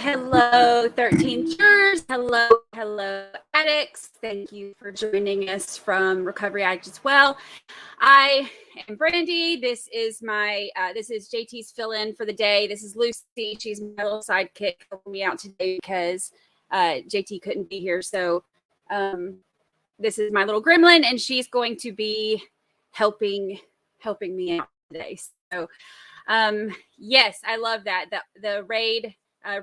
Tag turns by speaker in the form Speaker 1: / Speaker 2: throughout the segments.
Speaker 1: Hello, 13 jurors. Hello, addicts. Thank you for joining us from Recovery Addict as well. I am Brandi. This is JT's fill-in for the day. This is Lucy. She's my little sidekick helping me out today because JT couldn't be here. So this is my little gremlin, and she's going to be helping me out today. So yes, I love that. The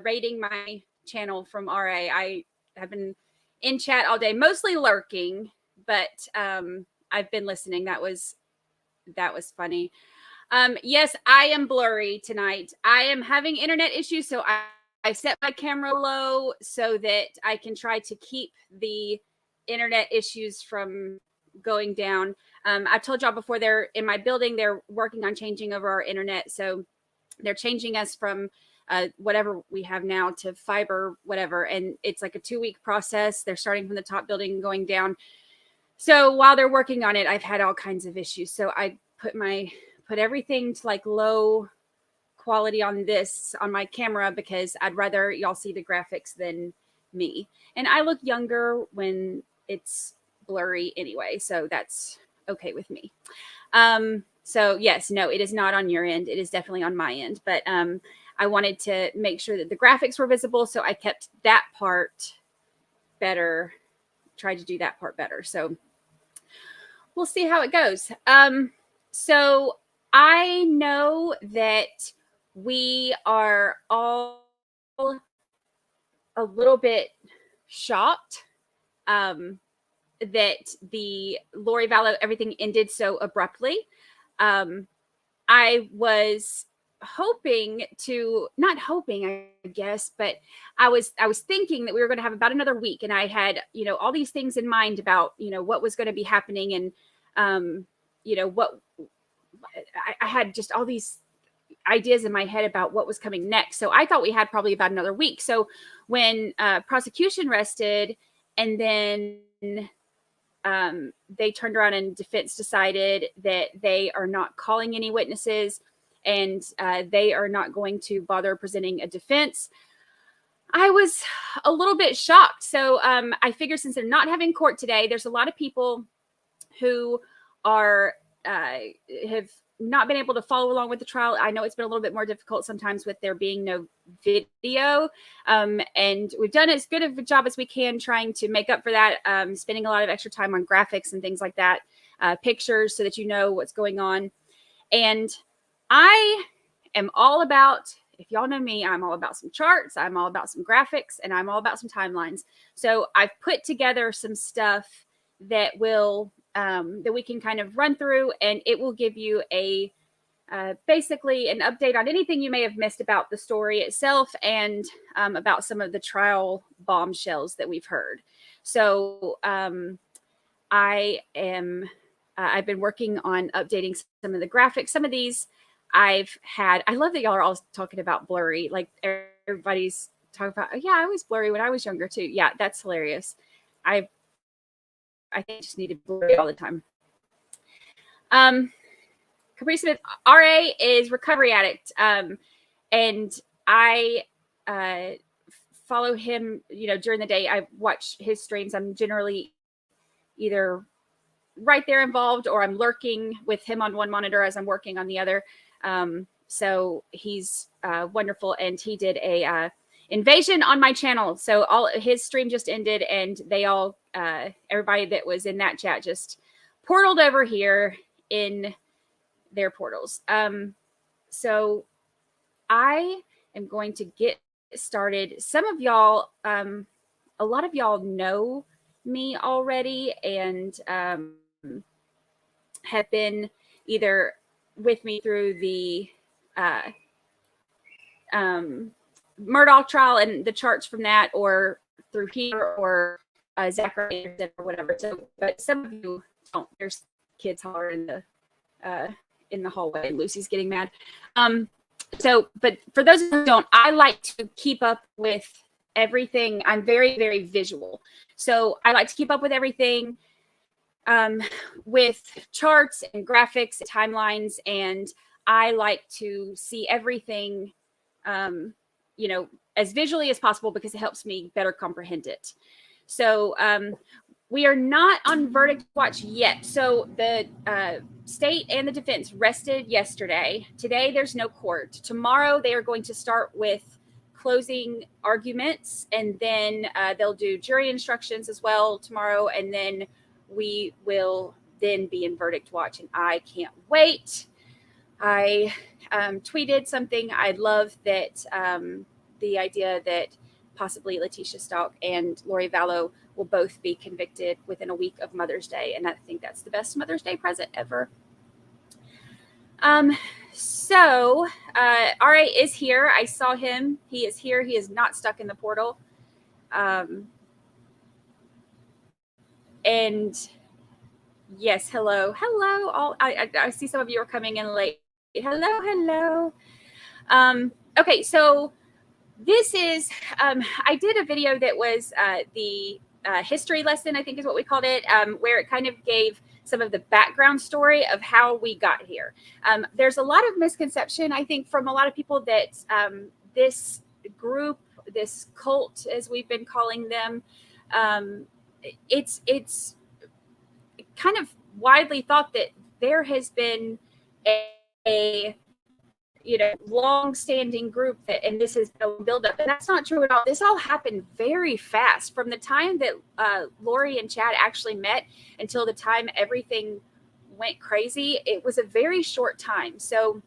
Speaker 1: raiding my channel from RA. I have been in chat all day, mostly lurking, but I've been listening. That was funny. Yes, I am blurry tonight. I am having internet issues, so I set my camera low so that I can try to keep the internet issues from going down. I've told y'all before, they're in my building, they're working on changing over our internet. So they're changing us from whatever we have now to fiber, whatever. And it's like a 2-week process. They're starting from the top building and going down. So while they're working on it, I've had all kinds of issues. So I put everything to like low quality on my camera because I'd rather y'all see the graphics than me. And I look younger when it's blurry anyway. So that's okay with me. So yes, no, it is not on your end. It is definitely on my end. But I wanted to make sure that the graphics were visible. So I kept that part better, tried to do that part better. So we'll see how it goes. So I know that we are all a little bit shocked that the Lori Vallow, everything ended so abruptly. I was not hoping, I guess, but I was thinking that we were going to have about another week, and I had, all these things in mind about, what was going to be happening, and, what I had just all these ideas in my head about what was coming next. So I thought we had probably about another week. So when prosecution rested, and then they turned around and defense decided that they are not calling any witnesses and they are not going to bother presenting a defense, I was a little bit shocked. So I figured since they're not having court today, there's a lot of people who are have not been able to follow along with the trial. I know it's been a little bit more difficult sometimes with there being no video. And we've done as good of a job as we can trying to make up for that, spending a lot of extra time on graphics and things like that, pictures so that you know what's going on. And I am all about, if y'all know me, I'm all about some charts, I'm all about some graphics, and I'm all about some timelines. So I've put together some stuff that will that we can kind of run through, and it will give you a basically an update on anything you may have missed about the story itself and about some of the trial bombshells that we've heard. So I've been working on updating some of the graphics. Some of these I love that y'all are all talking about blurry. Like everybody's talking about, yeah, I was blurry when I was younger too. Yeah, that's hilarious. I think I just needed blurry all the time. Capri Smith, RA is Recovery Addict. And I follow him, during the day. I watch his streams. I'm generally either right there involved or I'm lurking with him on one monitor as I'm working on the other. So he's wonderful. And he did a invasion on my channel. So his stream just ended, and they all, everybody that was in that chat just portaled over here in their portals. So I am going to get started. Some of y'all, a lot of y'all know me already and have been either with me through the Murdoch trial and the charts from that, or through here, or Zachary or whatever. So, but some of you don't. There's kids hollering in the hallway. Lucy's getting mad. So, but for those who don't, I like to keep up with everything. I'm very, very visual. So I like to keep up with everything with charts and graphics and timelines. And I like to see everything, as visually as possible because it helps me better comprehend it. So we are not on verdict watch yet. So the state and the defense rested yesterday. Today, there's no court. Tomorrow, they are going to start with closing arguments, and then they'll do jury instructions as well tomorrow, and then we will then be in verdict watch, and I can't wait. I tweeted something. I love that the idea that possibly Letitia Stalk and Lori Vallow will both be convicted within a week of Mother's Day, and I think that's the best Mother's Day present ever. So RA is here. I saw him. He is here. He is not stuck in the portal. And yes, hello. All I see some of you are coming in late. Hello. Okay, so this is I did a video that was the history lesson, I think is what we called it, where it kind of gave some of the background story of how we got here. There's a lot of misconception, I think, from a lot of people that this group, this cult, as we've been calling them, it's kind of widely thought that there has been a long-standing group and this has been a build-up, and that's not true at all. This all happened very fast from the time that Lori and Chad actually met until the time everything went crazy. It was a very short time. So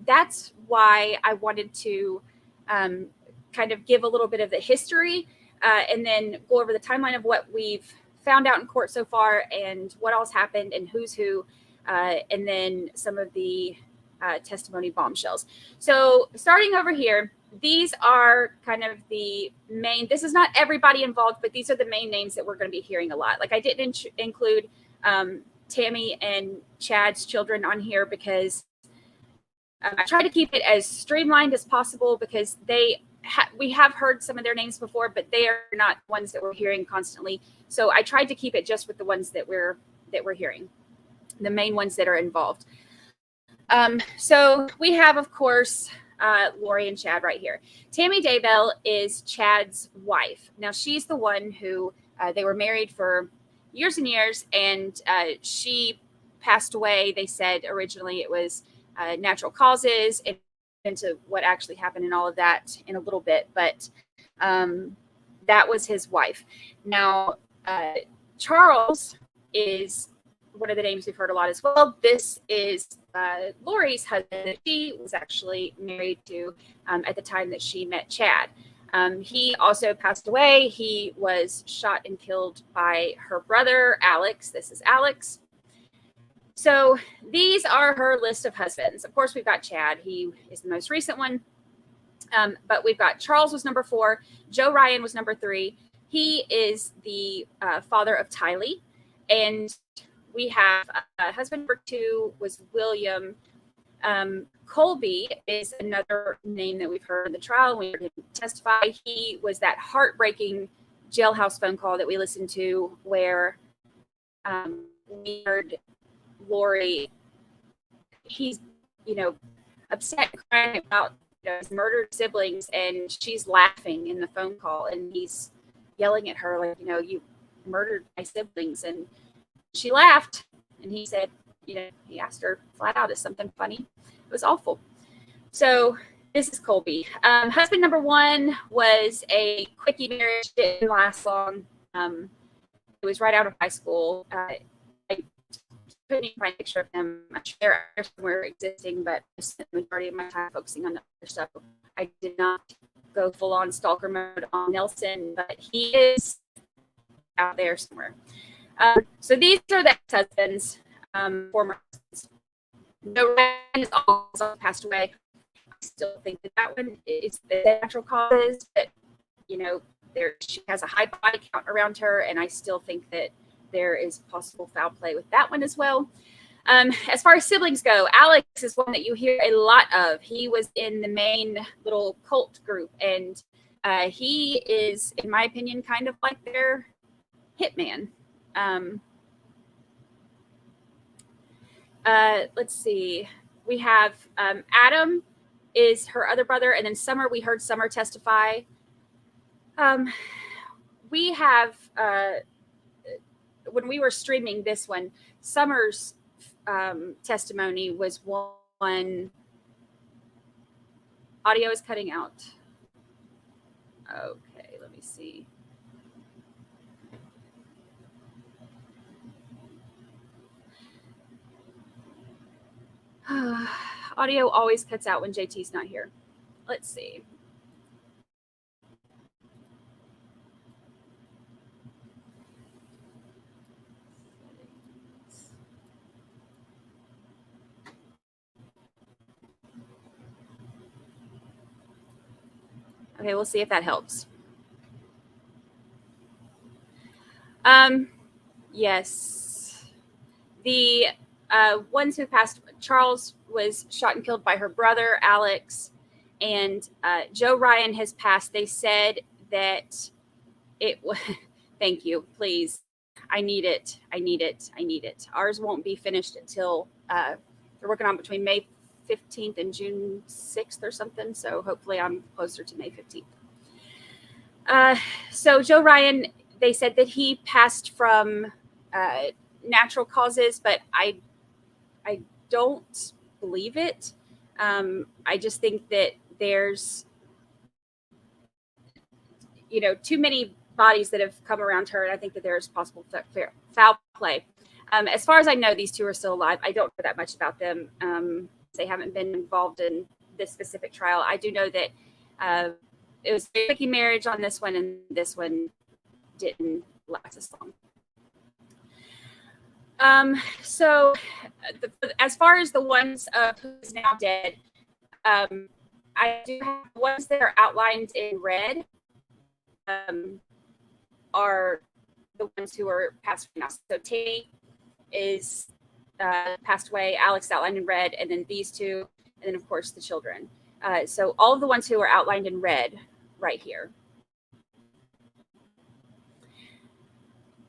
Speaker 1: that's why I wanted to kind of give a little bit of the history and then go over the timeline of what we've found out in court so far and what else happened and who's who, and then some of the testimony bombshells. So starting over here, these are kind of the main, this is not everybody involved, but these are the main names that we're going to be hearing a lot. Like I didn't include Tammy and Chad's children on here because I try to keep it as streamlined as possible because we have heard some of their names before, but they are not ones that we're hearing constantly. So I tried to keep it just with the ones that we're hearing, the main ones that are involved. So we have, of course, Lori and Chad right here. Tammy Daybell is Chad's wife. Now, she's the one who they were married for years and years, and she passed away. They said originally it was natural causes, and into what actually happened and all of that in a little bit, but that was his wife. Now, Charles is one of the names we've heard a lot as well. This is Lori's husband. She was actually married to at the time that she met Chad. He also passed away. He was shot and killed by her brother, Alex. This is Alex. So these are her list of husbands. Of course, we've got Chad. He is the most recent one. But we've got Charles was number 4. Joe Ryan was number 3. He is the father of Tylee. And we have husband number 2 was William. Colby is another name that we've heard in the trial. We heard him testify. He was that heartbreaking jailhouse phone call that we listened to where we heard Lori, he's, upset, crying about his murdered siblings, and she's laughing in the phone call, and he's yelling at her like, you murdered my siblings, and she laughed, and he said, he asked her flat out, is something funny? It was awful. So this is Colby. Husband number 1 was a quickie marriage, didn't last long. It was right out of high school. I couldn't even find a picture of him. I'm sure they're somewhere existing, but I spent the majority of my time focusing on the other stuff. I did not go full on stalker mode on Nelson, but he is out there somewhere. So these are the ex-husbands, former husbands. No, Ryan is also passed away. I still think that one is the natural causes, but she has a high body count around her, and I still think that there is possible foul play with that one as well. As far as siblings go, Alex is one that you hear a lot of. He was in the main little cult group, and he is, in my opinion, kind of like their hitman. Let's see. We have Adam is her other brother, and then Summer, we heard Summer testify. We have, when we were streaming this one, Summer's testimony was one. Audio is cutting out. Okay, let me see. Audio always cuts out when JT's not here. Let's see. Okay, we'll see if that helps. Yes. The ones who passed, Charles was shot and killed by her brother, Alex, and Joe Ryan has passed. They said that it was, thank you, please. I need it. I need it. I need it. Ours won't be finished until they're working on between May 15th and June 6th or something. So hopefully I'm closer to May 15th. So Joe Ryan, they said that he passed from natural causes, but I don't believe it. I just think that there's, too many bodies that have come around her, and I think that there is possible foul play. As far as I know, these two are still alive. I don't know that much about them. They haven't been involved in this specific trial. I do know that it was a tricky marriage on this one, and this one didn't last as long. So as far as the ones who's now dead, I do have ones that are outlined in red are the ones who are passed away now. So Tammy is passed away, Alex outlined in red, and then these two, and then of course the children. So all of the ones who are outlined in red right here.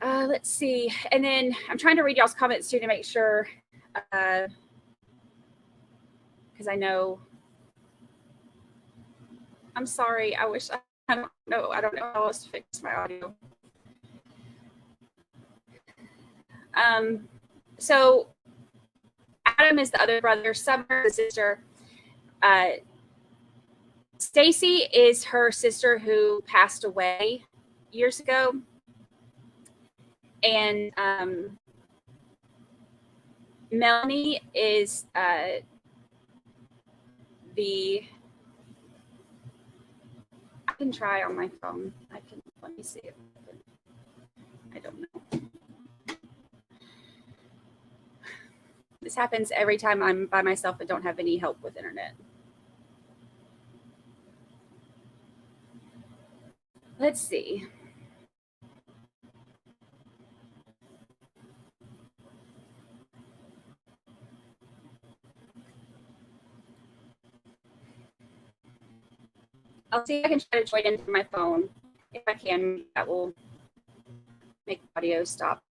Speaker 1: Let's see. And then I'm trying to read y'all's comments too to make sure, because I know, I'm sorry. I wish I don't know how else to fix my audio. So Adam is the other brother, Summer is the sister. Stacy is her sister who passed away years ago. And Melanie is I can try on my phone. Let me see if I don't know. This happens every time I'm by myself and don't have any help with internet. Let's see. I'll see if I can try to join in through my phone. If I can, that will make audio stop.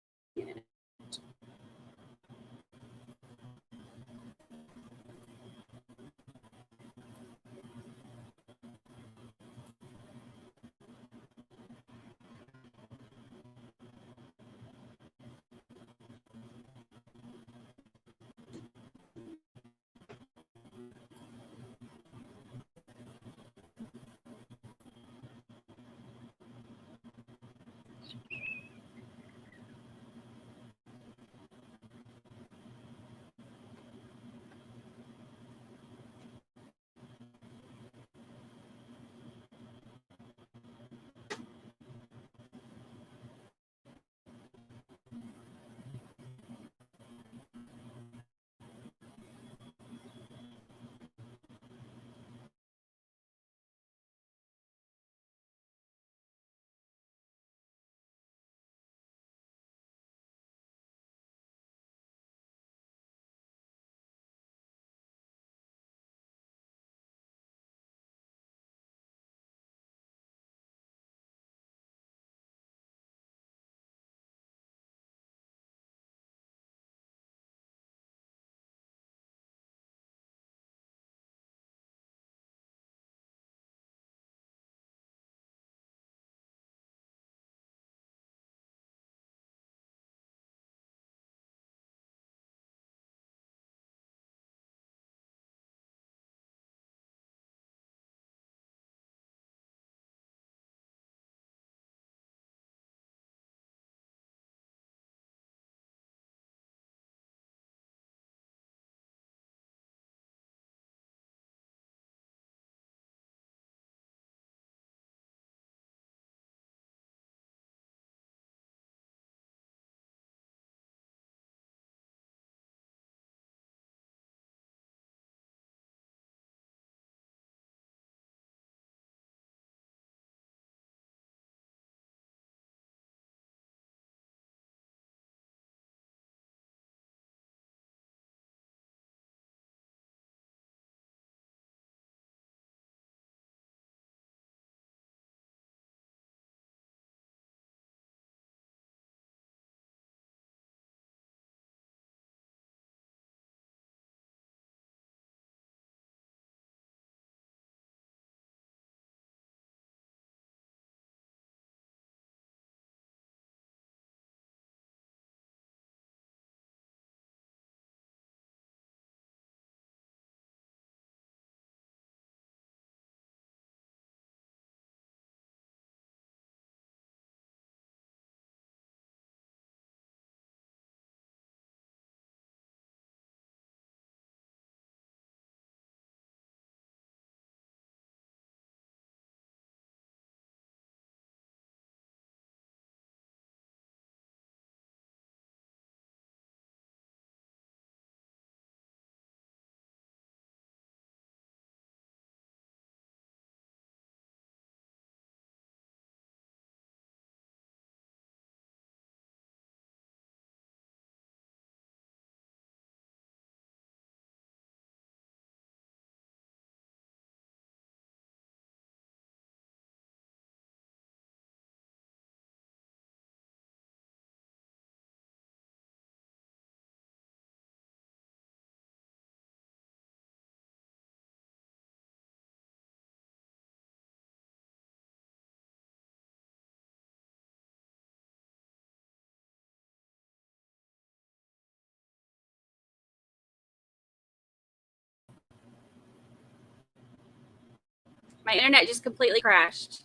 Speaker 1: My internet just completely crashed.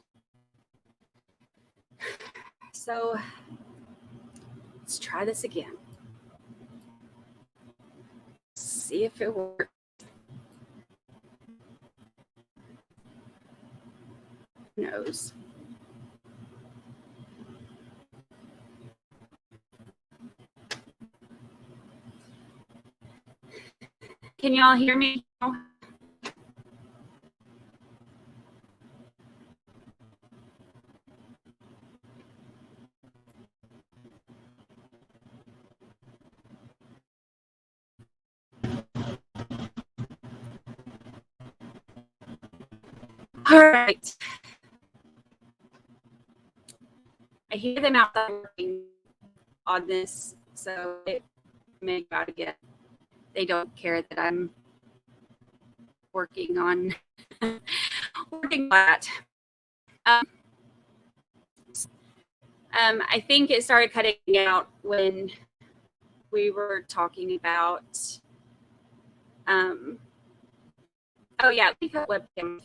Speaker 1: So let's try this again. See if it works. Who knows? Can y'all hear me? All right. I hear them outside working on this, so it may go out again. They don't care that I'm working on that. I think it started cutting out when we were talking about. Oh yeah, we cut webcam.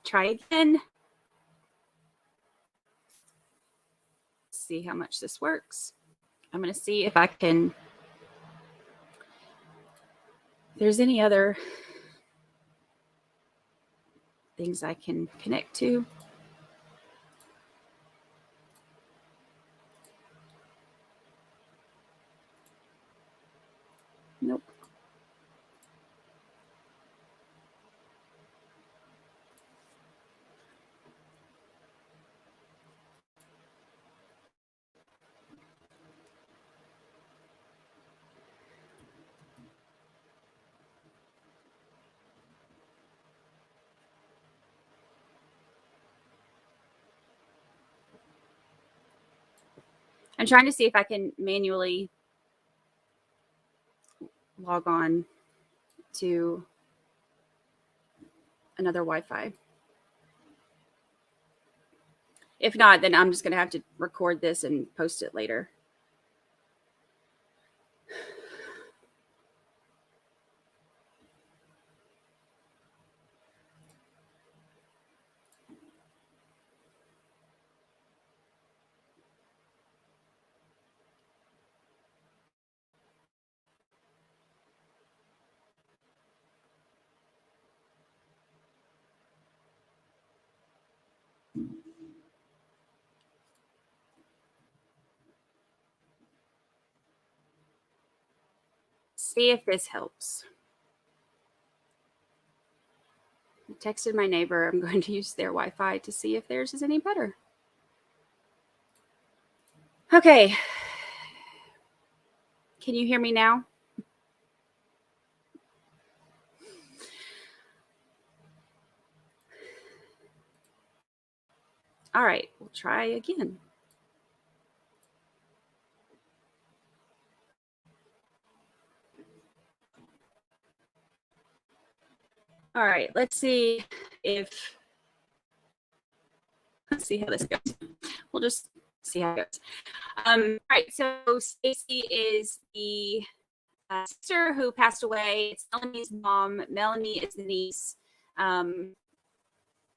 Speaker 1: Try again. See how much this works. I'm going to see if I can. If there's any other things I can connect to. Nope. I'm trying to see if I can manually log on to another Wi-Fi. If not, then I'm just going to have to record this and post it later. see if this helps. I texted my neighbor. I'm going to use their Wi-Fi to see if theirs is any better. Okay. Can you hear me now? All right, we'll try again. All right, let's see how this goes. We'll just see how it goes. All right, so Stacy is the sister who passed away. It's Melanie's mom. Melanie is the niece.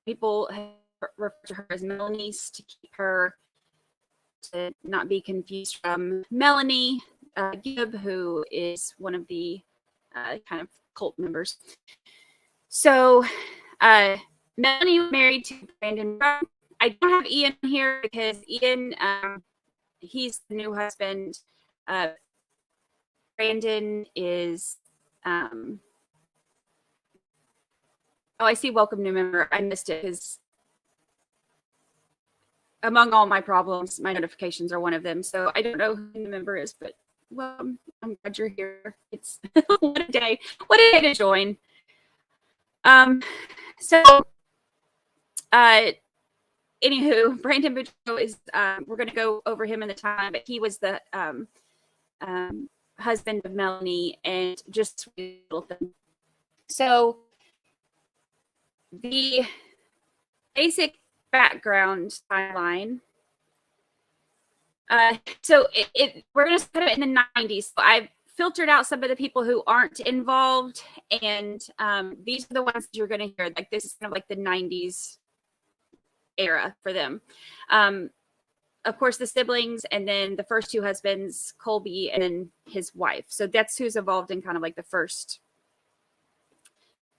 Speaker 1: People refer to her as Melanie's to keep her, to not be confused from Melanie Gibb, who is one of the kind of cult members. So Melanie was married to Brandon. I don't have Ian here because Ian, he's the new husband. Brandon is, oh, I see welcome new member. I missed it because among all my problems, my notifications are one of them. So I don't know who the member is, but well, I'm glad you're here. It's what a day to join. So anywho, Brandon Boudreaux is, we're going to go over him in the time, but he was the husband of Melanie, and just a little thing. So the basic background timeline. So we're going to put it in the 90s. So I've filtered out some of the people who aren't involved, and these are the ones that you're going to hear. Like, this is kind of like the 90s era for them. Of course, the siblings, and then the first two husbands, Colby and then his wife. So that's who's involved in kind of like the first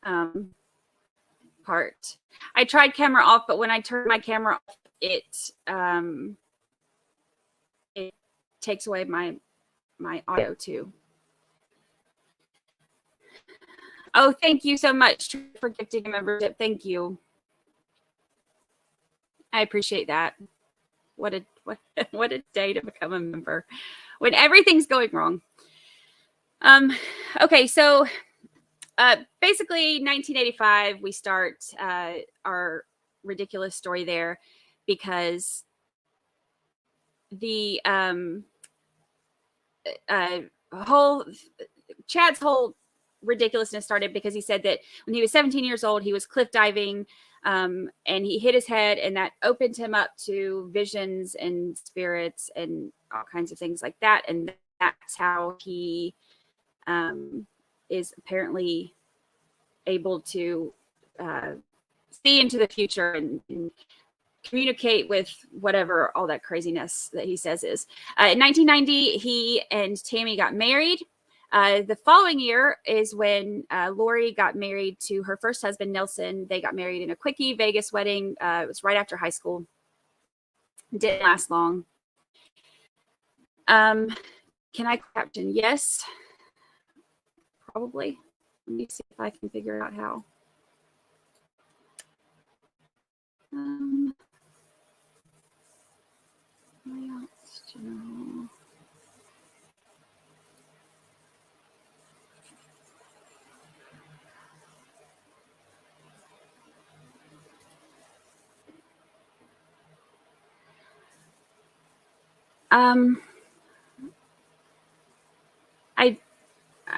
Speaker 1: part. I tried camera off, but when I turn my camera off, it takes away my audio too. Oh, thank you so much for gifting a membership. Thank you. I appreciate that. What a day to become a member when everything's going wrong. Okay, so basically 1985, we start our ridiculous story there, because the Chad's whole ridiculousness started because he said that when he was 17 years old, he was cliff diving, and he hit his head, and that opened him up to visions and spirits and all kinds of things like that. And that's how he is apparently able to see into the future and communicate with whatever all that craziness that he says is. In 1990, he and Tammy got married. The following year is when Lori got married to her first husband, Nelson. They got married in a quickie Vegas wedding. It was right after high school. It didn't last long. Can I caption? Yes. Probably. Let me see if I can figure out how.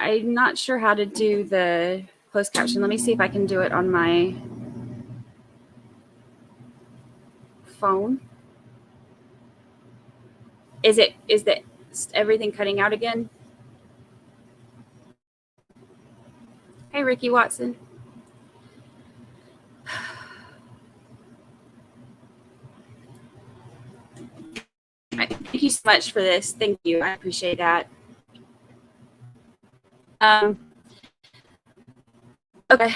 Speaker 1: I'm not sure how to do the closed caption. Let me see if I can do it on my phone. Is everything cutting out again? Hey, Ricky Watson. Thank you so much for this. Thank you. I appreciate that. Okay.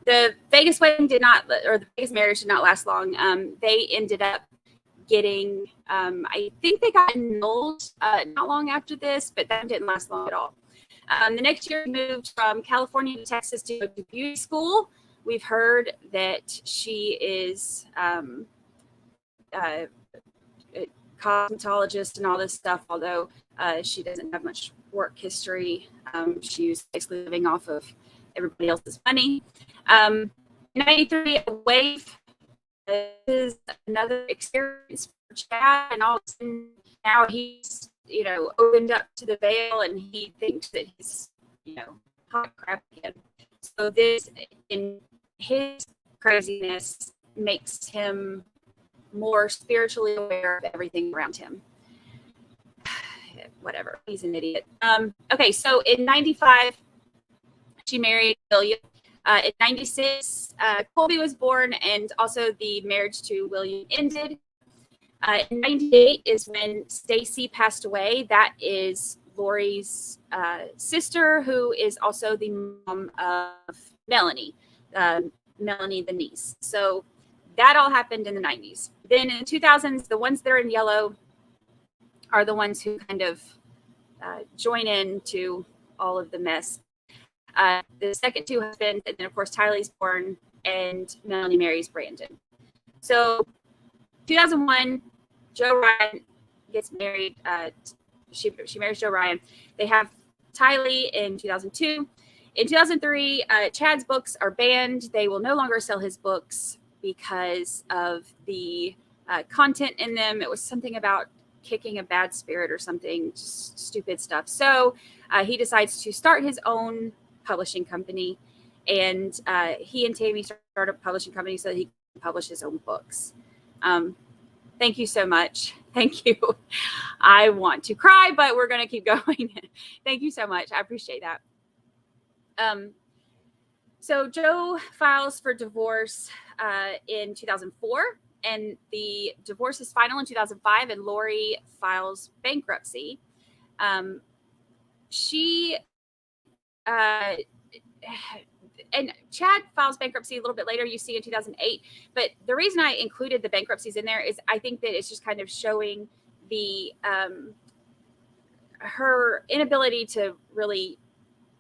Speaker 1: The Vegas wedding the Vegas marriage did not last long. They ended up getting, I think they got annulled not long after this, but that didn't last long at all. The next year, he moved from California to Texas to go to beauty school. We've heard that she is a cosmetologist and all this stuff, although she doesn't have much work history. She's basically living off of everybody else's money. In 93, a wave is another experience for Chad, and all of a sudden now he's, opened up to the veil, and he thinks that he's, hot crap again. So this, in his craziness, makes him more spiritually aware of everything around him. Whatever, he's an idiot. Okay, so in 95, she married William. In 96, Colby was born, and also the marriage to William ended. In 98 is when Stacy passed away. That is Lori's sister, who is also the mom of Melanie, Melanie the niece. So that all happened in the 90s. Then in the 2000s, the ones that are in yellow are the ones who kind of join in to all of the mess. The second two husbands, and then of course Tylee's born, and Melanie marries Brandon. So 2001, Joe Ryan gets married. She marries Joe Ryan. They have Tylee in 2002. In 2003, Chad's books are banned. They will no longer sell his books because of the content in them. It was something about kicking a bad spirit or something, just stupid stuff. So he decides to start his own publishing company, and he and Tammy start a publishing company so that he can publish his own books. Thank you so much. Thank you. I want to cry, but we're going to keep going. Thank you so much. I appreciate that. So Joe files for divorce in 2004, and the divorce is final in 2005, and Lori files bankruptcy. And Chad files bankruptcy a little bit later, you see in 2008. But the reason I included the bankruptcies in there is I think that it's just kind of showing the her inability to really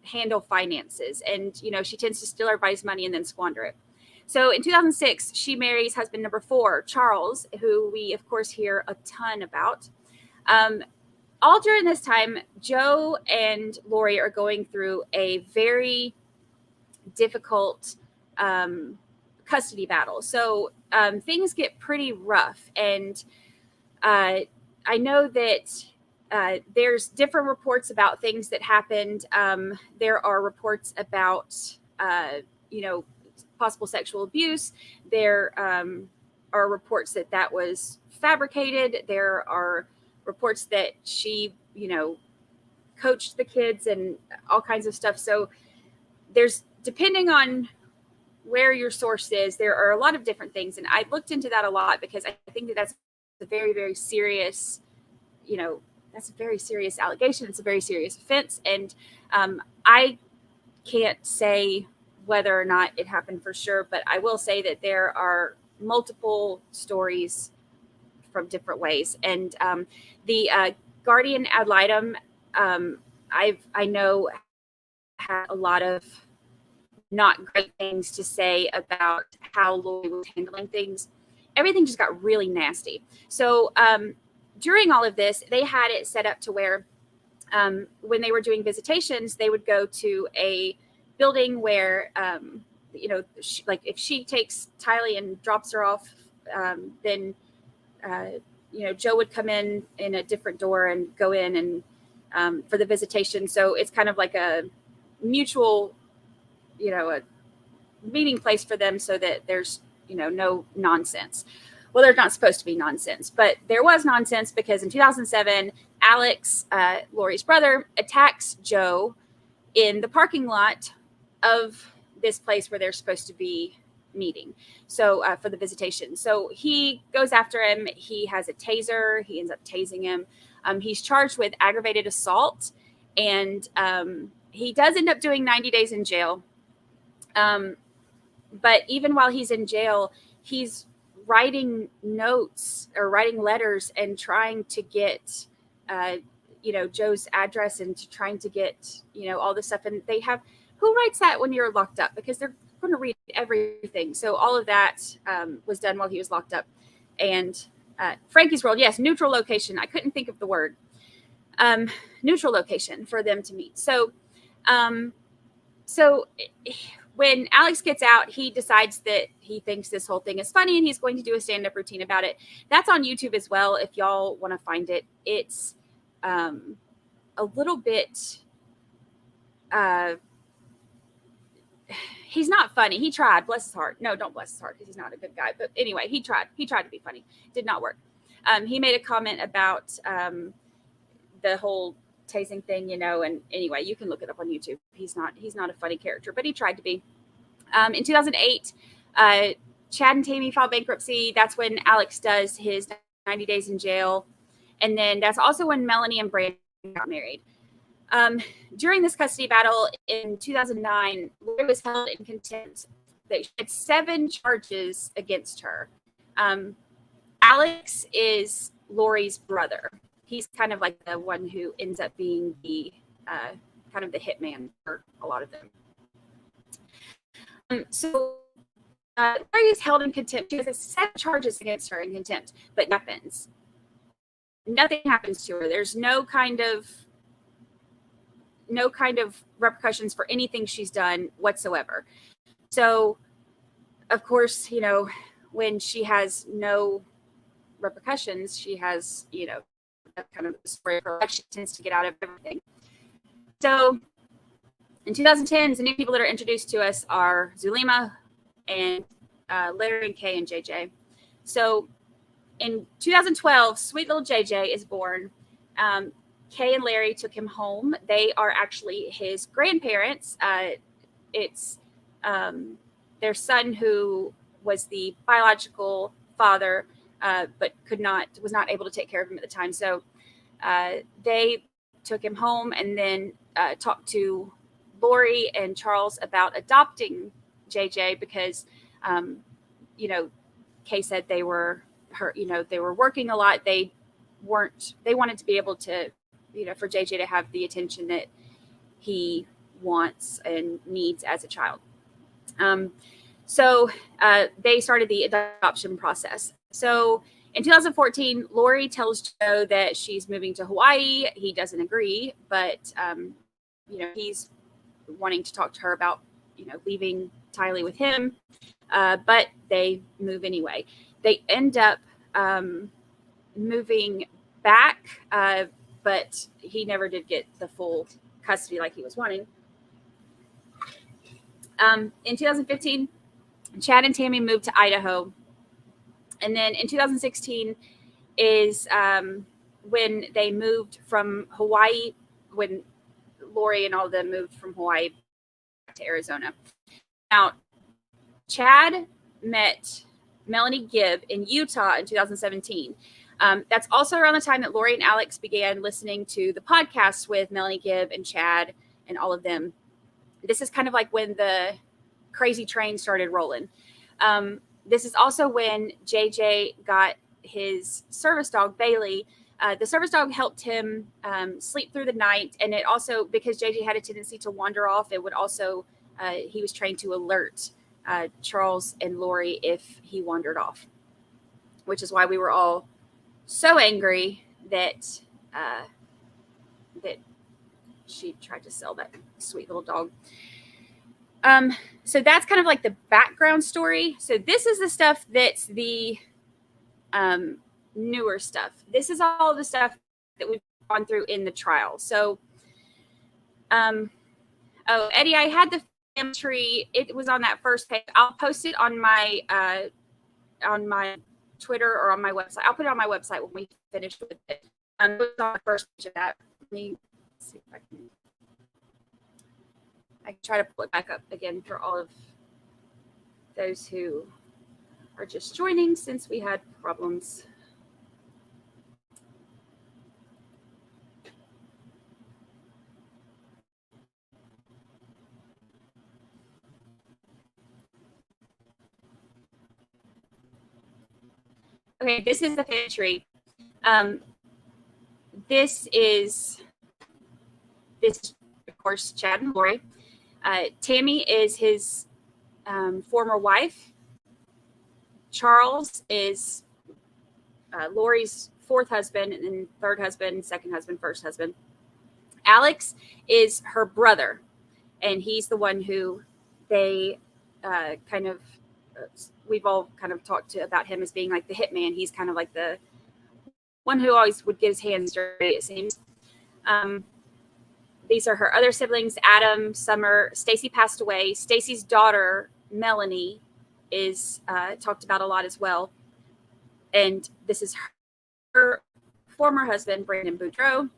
Speaker 1: handle finances. And, she tends to steal everybody's money and then squander it. So in 2006, she marries husband number 4, Charles, who we, of course, hear a ton about. All during this time, Joe and Lori are going through a very difficult custody battle. So things get pretty rough. And I know that there's different reports about things that happened. There are reports about, possible sexual abuse. There are reports that was fabricated. There are reports that she, coached the kids and all kinds of stuff. So there's, depending on where your source is, there are a lot of different things. And I looked into that a lot because I think that that's a very, very serious, that's a very serious allegation. It's a very serious offense. And I can't say whether or not it happened for sure, but I will say that there are multiple stories from different ways. And the Guardian ad litem, I know had a lot of not great things to say about how Lori was handling things. Everything just got really nasty. So during all of this, they had it set up to where when they were doing visitations, they would go to a building where, like if she takes Tylee and drops her off, then, Joe would come in a different door and go in and for the visitation. So it's kind of like a mutual, a meeting place for them so that there's, no nonsense. Well, there's not supposed to be nonsense, but there was nonsense because in 2007, Alex, Lori's brother, attacks Joe in the parking lot of this place where they're supposed to be meeting. So for the visitation. So he goes after him. He has a taser. He ends up tasing him. He's charged with aggravated assault, and he does end up doing 90 days in jail. But even while he's in jail, he's writing notes or writing letters and trying to get, Joe's address and trying to get, all this stuff. And they have, who writes that when you're locked up? Because they're going to read everything. So all of that was done while he was locked up. And Frankie's World, yes, neutral location. I couldn't think of the word. Neutral location for them to meet. So when Alex gets out, he decides that he thinks this whole thing is funny and he's going to do a stand-up routine about it. That's on YouTube as well if y'all want to find it. It's a little bit he's not funny. He tried, bless his heart. No, don't bless his heart because he's not a good guy. But anyway, he tried to be funny. Did not work. He made a comment about the whole tasing thing, and anyway, you can look it up on YouTube. He's not a funny character, but he tried to be. In 2008, Chad and Tammy filed bankruptcy. That's when Alex does his 90 days in jail. And then that's also when Melanie and Brandi got married. During this custody battle in 2009, Lori was held in contempt. She had 7 charges against her. Alex is Lori's brother. He's kind of like the one who ends up being the kind of the hitman for a lot of them. So Lori is held in contempt. She has 7 charges against her in contempt, but nothing happens to her. There's no kind of repercussions for anything she's done whatsoever. So, of course, when she has no repercussions, she has, that kind of story of her life. She tends to get out of everything. So, in 2010, the new people that are introduced to us are Zulema and Larry and Kay and JJ. So, in 2012, sweet little JJ is born. Kay and Larry took him home. They are actually his grandparents. It's their son who was the biological father, but was not able to take care of him at the time. So they took him home and then talked to Lori and Charles about adopting JJ because, Kay said they were working a lot. They wanted to be able to, for JJ to have the attention that he wants and needs as a child. So they started the adoption process. So in 2014, Lori tells Joe that she's moving to Hawaii. He doesn't agree, but, he's wanting to talk to her about, leaving Tylee with him. But they move anyway. They end up moving back, but he never did get the full custody like he was wanting. In 2015, Chad and Tammy moved to Idaho. And then in 2016 is when they moved from Hawaii, when Lori and all of them moved from Hawaii back to Arizona. Now, Chad met Melanie Gibb in Utah in 2017. That's also around the time that Lori and Alex began listening to the podcast with Melanie Gibb and Chad and all of them. This is kind of like when the crazy train started rolling. This is also when JJ got his service dog, Bailey. The service dog helped him sleep through the night. And it also, because JJ had a tendency to wander off, it would also, he was trained to alert Charles and Lori if he wandered off, which is why we were all so angry that that she tried to sell that sweet little dog. So that's kind of like the background story. So this is the stuff that's the newer stuff. This is all the stuff that we've gone through in the trial. So, Eddie, I had the family tree. It was on that first page. I'll post it on my Twitter or on my website. I'll put it on my website when we finish with it. It was on the first page of that. Let me see if I can try to pull it back up again for all of those who are just joining since we had problems. Okay, this is the family tree. this is, of course, Chad and Lori. Tammy is his former wife. Charles is Lori's fourth husband, and then third husband, second husband, first husband. Alex is her brother, and he's the one who they we've all kind of talked about him as being like the hitman. He's kind of like the one who always would get his hands dirty, it seems. These are her other siblings, Adam, Summer. Stacy passed away. Stacy's daughter, Melanie, is talked about a lot as well. And this is her former husband, Brandon Boudreaux.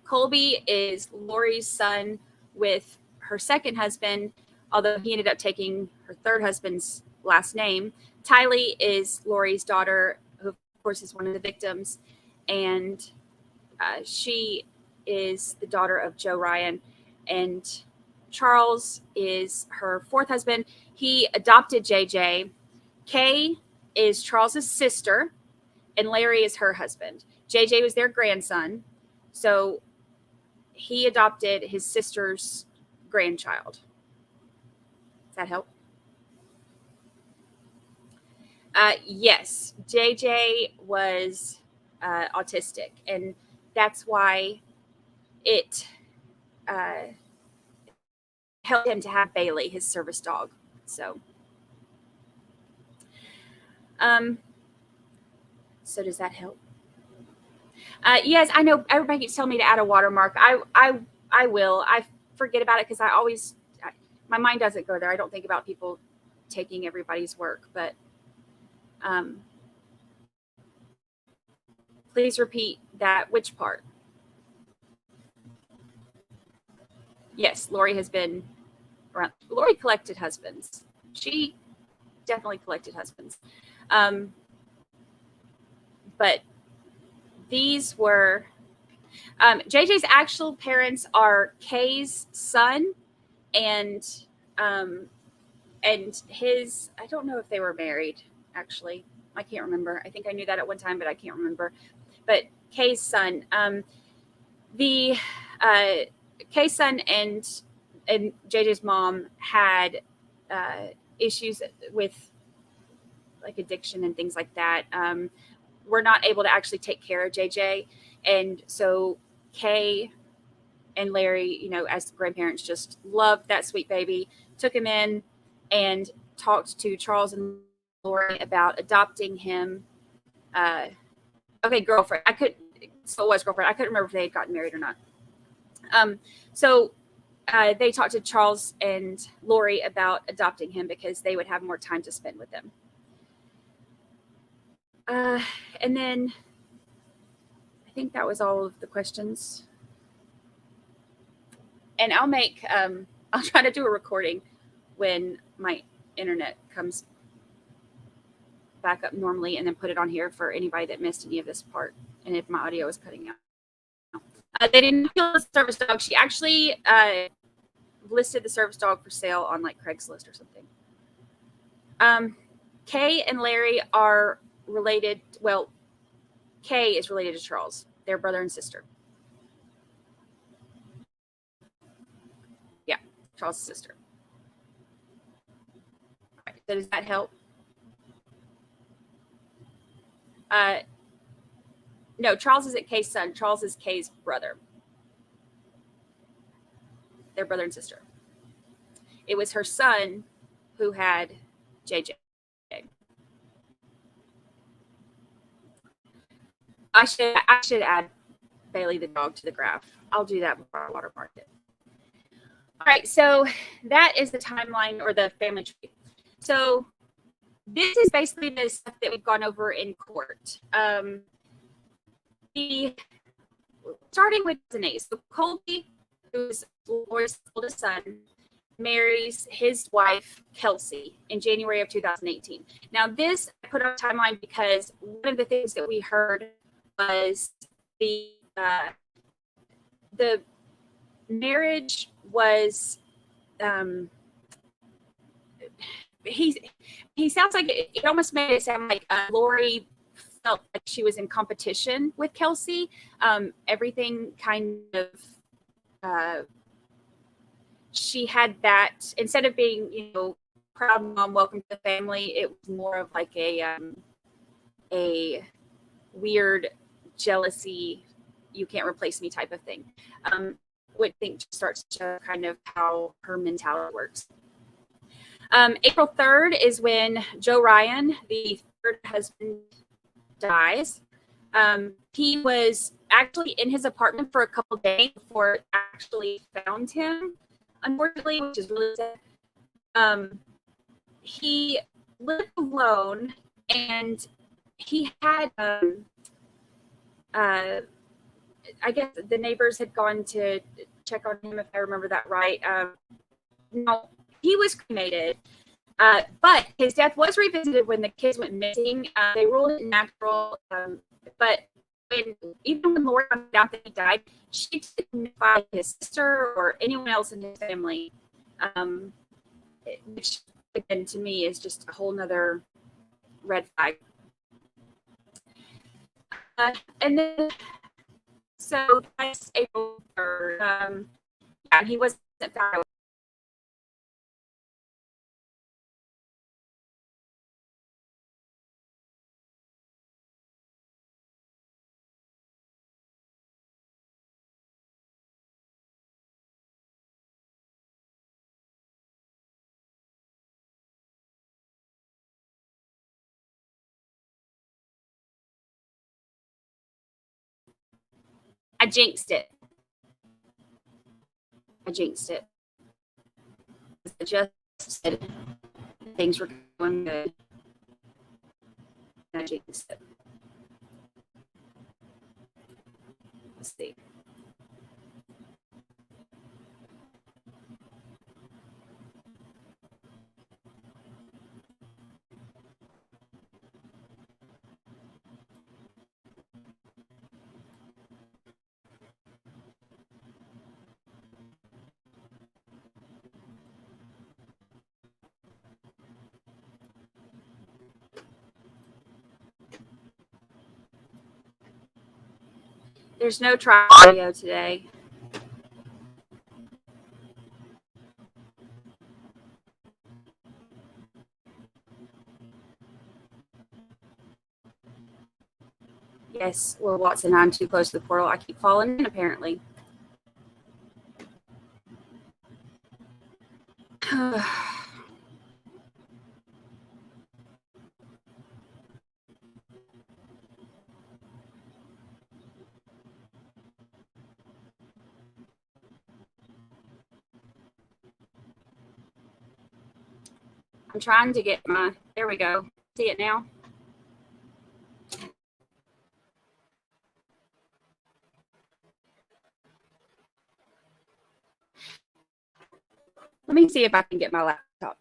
Speaker 1: Colby is Lori's son with her second husband, although he ended up taking her third husband's last name. Tylee is Lori's daughter, who, of course, is one of the victims. And she is the daughter of Joe Ryan. And Charles is her fourth husband. He adopted JJ. Kay is Charles's sister, and Larry is her husband. JJ was their grandson, so he adopted his sister's grandchild. Does that help? Yes, JJ was autistic, and that's why it helped him to have Bailey, his service dog. So does that help? Yes, I know everybody keeps telling me to add a watermark. I will. I forget about it because my mind doesn't go there. I don't think about people taking everybody's work, but please repeat that. Which part? Yes, Lori has been around. Lori collected husbands. She definitely collected husbands. But these were JJ's actual parents are Kay's son and his, I don't know if they were married, actually. I can't remember. I think I knew that at one time, but I can't remember. But Kay's son, Kay's son and JJ's mom had issues with like addiction and things like that. Were not able to actually take care of JJ. And so Kay and Larry, as grandparents, just loved that sweet baby, took him in and talked to Charles and Lori about adopting him. Girlfriend. So it was girlfriend. I couldn't remember if they had gotten married or not. They talked to Charles and Lori about adopting him because they would have more time to spend with him. And then I think that was all of the questions. And I'll try to do a recording when my internet comes back up normally, and then put it on here for anybody that missed any of this part. And if my audio is cutting out. They didn't kill the service dog. She actually listed the service dog for sale on like Craigslist or something. Kay and Larry are related. Well, Kay is related to Charles. They're brother and sister. Yeah, Charles' sister. All right, so does that help? No, Charles isn't Kay's son. Charles is Kay's brother. They're brother and sister. It was her son who had JJ. I should add Bailey the dog to the graph. I'll do that before I watermark it. All right, so that is the timeline or the family tree. So this is basically the stuff that we've gone over in court. Starting with Denise. So Colby, who's Lori's oldest son, marries his wife, Kelsey, in January of 2018. Now, this I put on a timeline because one of the things that we heard was the marriage was he sounds like it almost made it sound like Lori felt like she was in competition with Kelsey. Everything kind of, she had that, instead of being, you know, proud mom, welcome to the family, it was more of like a weird jealousy, you can't replace me type of thing. Which I think starts to show kind of how her mentality works. April 3rd is when Joe Ryan, the third husband, dies. He was actually in his apartment for a couple days before it actually found him, unfortunately, which is really sad. He lived alone, and he had, I guess the neighbors had gone to check on him, if I remember that right. No, he was cremated, but his death was revisited when the kids went missing. They ruled it natural, but even when Lori found out that he died, she didn't notify his sister or anyone else in his family, which again to me is just a whole nother red flag. And then, so that's April 3rd. Yeah, he wasn't found. I jinxed it. I just said things were going good. I jinxed it. Let's see. There's no trial video today. Yes, well, Watson, I'm too close to the portal. I keep falling in, apparently. I'm trying to get my, there we go. See it now? Let me see if I can get my laptop.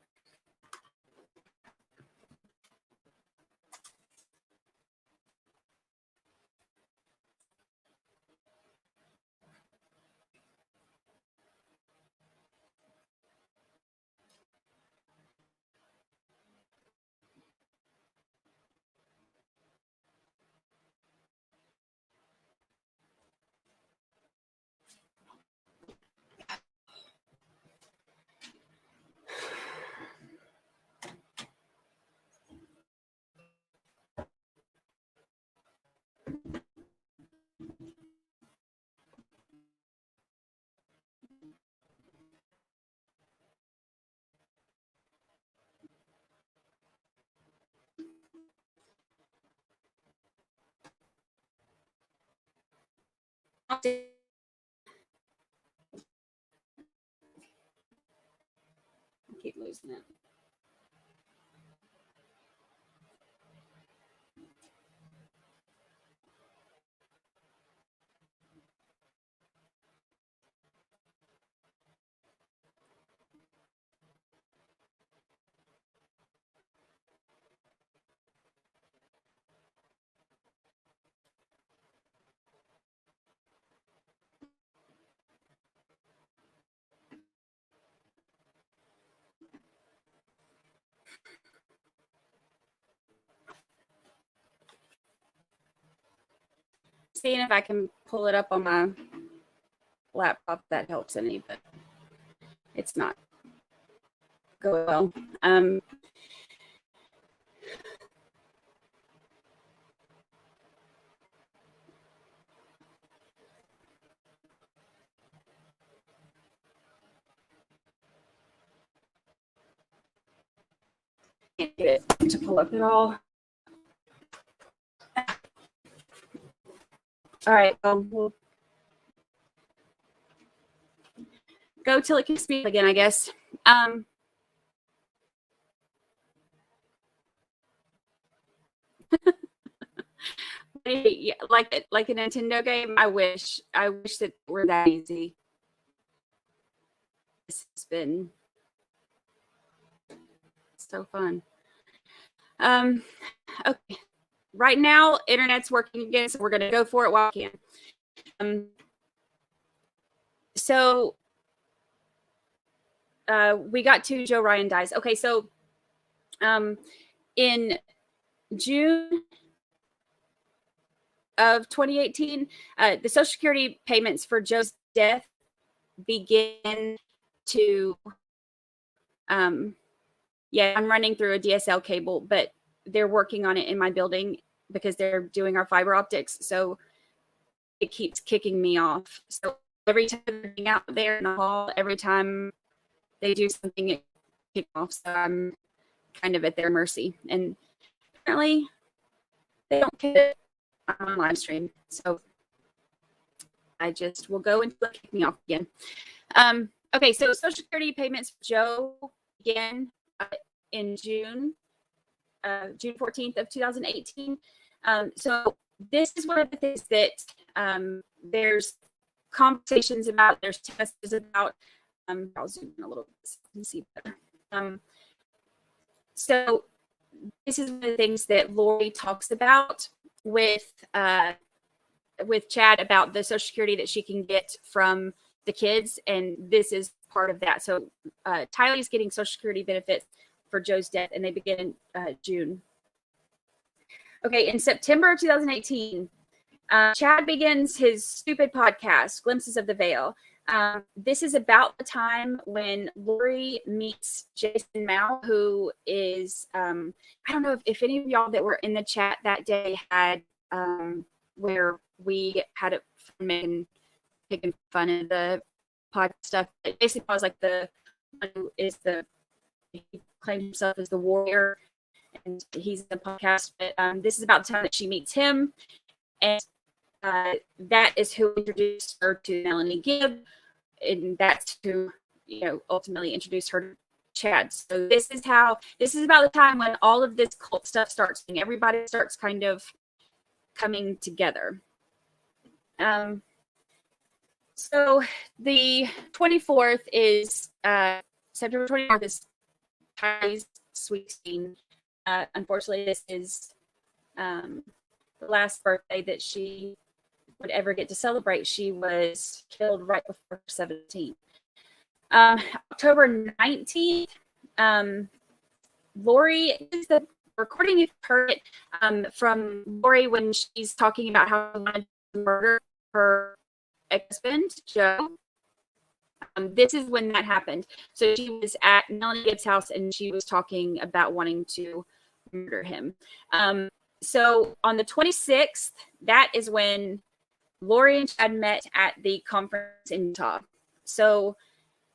Speaker 1: I keep losing it. seeing if I can pull it up on my laptop. That helps any, but it's not going well. Can't get it to pull up at all. All right, we'll go till it can speak again, I guess. Yeah, like a Nintendo game. I wish that it were that easy. This has been so fun. Okay. Right now, internet's working again, so we're gonna go for it while we can. So we got to Joe Ryan dies. Okay, so in June of 2018, the Social Security payments for Joe's death begin to yeah, I'm running through a DSL cable, but they're working on it in my building because they're doing our fiber optics, so it keeps kicking me off. So every time they're out there in the hall, every time they do something, it kicks off. So I'm kind of at their mercy, and apparently they don't get it on live stream, so I just will go until it kicks me off again. Okay, so Social Security payments for Joe began in June 14th of 2018. So this is one of the things that there's conversations about, there's tests about. I'll zoom in a little bit so you can see better. So this is one of the things that Lori talks about with Chad about the Social Security that she can get from the kids, and this is part of that. So Tylee's getting Social Security benefits for Joe's death, and they begin in June. Okay, in September of 2018, Chad begins his stupid podcast, Glimpses of the Veil. This is about the time when Lori meets Jason Mao, who is, I don't know if any of y'all that were in the chat that day had where we had it making fun of the podcast stuff. It basically was like the one who is he claimed himself as the warrior, and he's in the podcast. But this is about the time that she meets him, and that is who introduced her to Melanie Gibb, and that's who ultimately introduced her to Chad. So this is about the time when all of this cult stuff starts, and everybody starts kind of coming together. So the 24th is September 24th is Tylee's sweet scene. Unfortunately, this is the last birthday that she would ever get to celebrate. She was killed right before 17. October 19th, Lori is the recording. You've heard it from Lori when she's talking about how she wanted to murder her ex-husband, Joe. This is when that happened. So she was at Melanie Gibbs' house, and she was talking about wanting to murder him. So on the 26th, that is when Lori and Chad met at the conference in Utah. So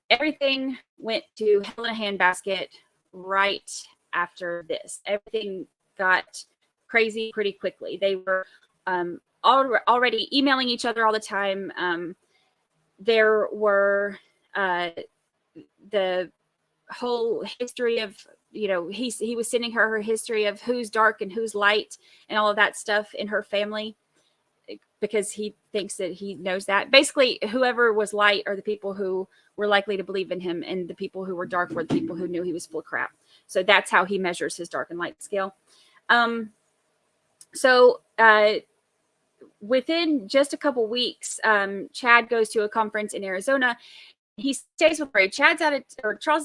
Speaker 1: everything went to hell in a handbasket right after this. Everything got crazy pretty quickly. They were already emailing each other all the time. There were the whole history of, he was sending her history of who's dark and who's light and all of that stuff in her family, because he thinks that he knows that. Basically, whoever was light are the people who were likely to believe in him, and the people who were dark were the people who knew he was full of crap. So that's how he measures his dark and light scale. So within just a couple weeks, Chad goes to a conference in Arizona. He stays with Ray. Charles is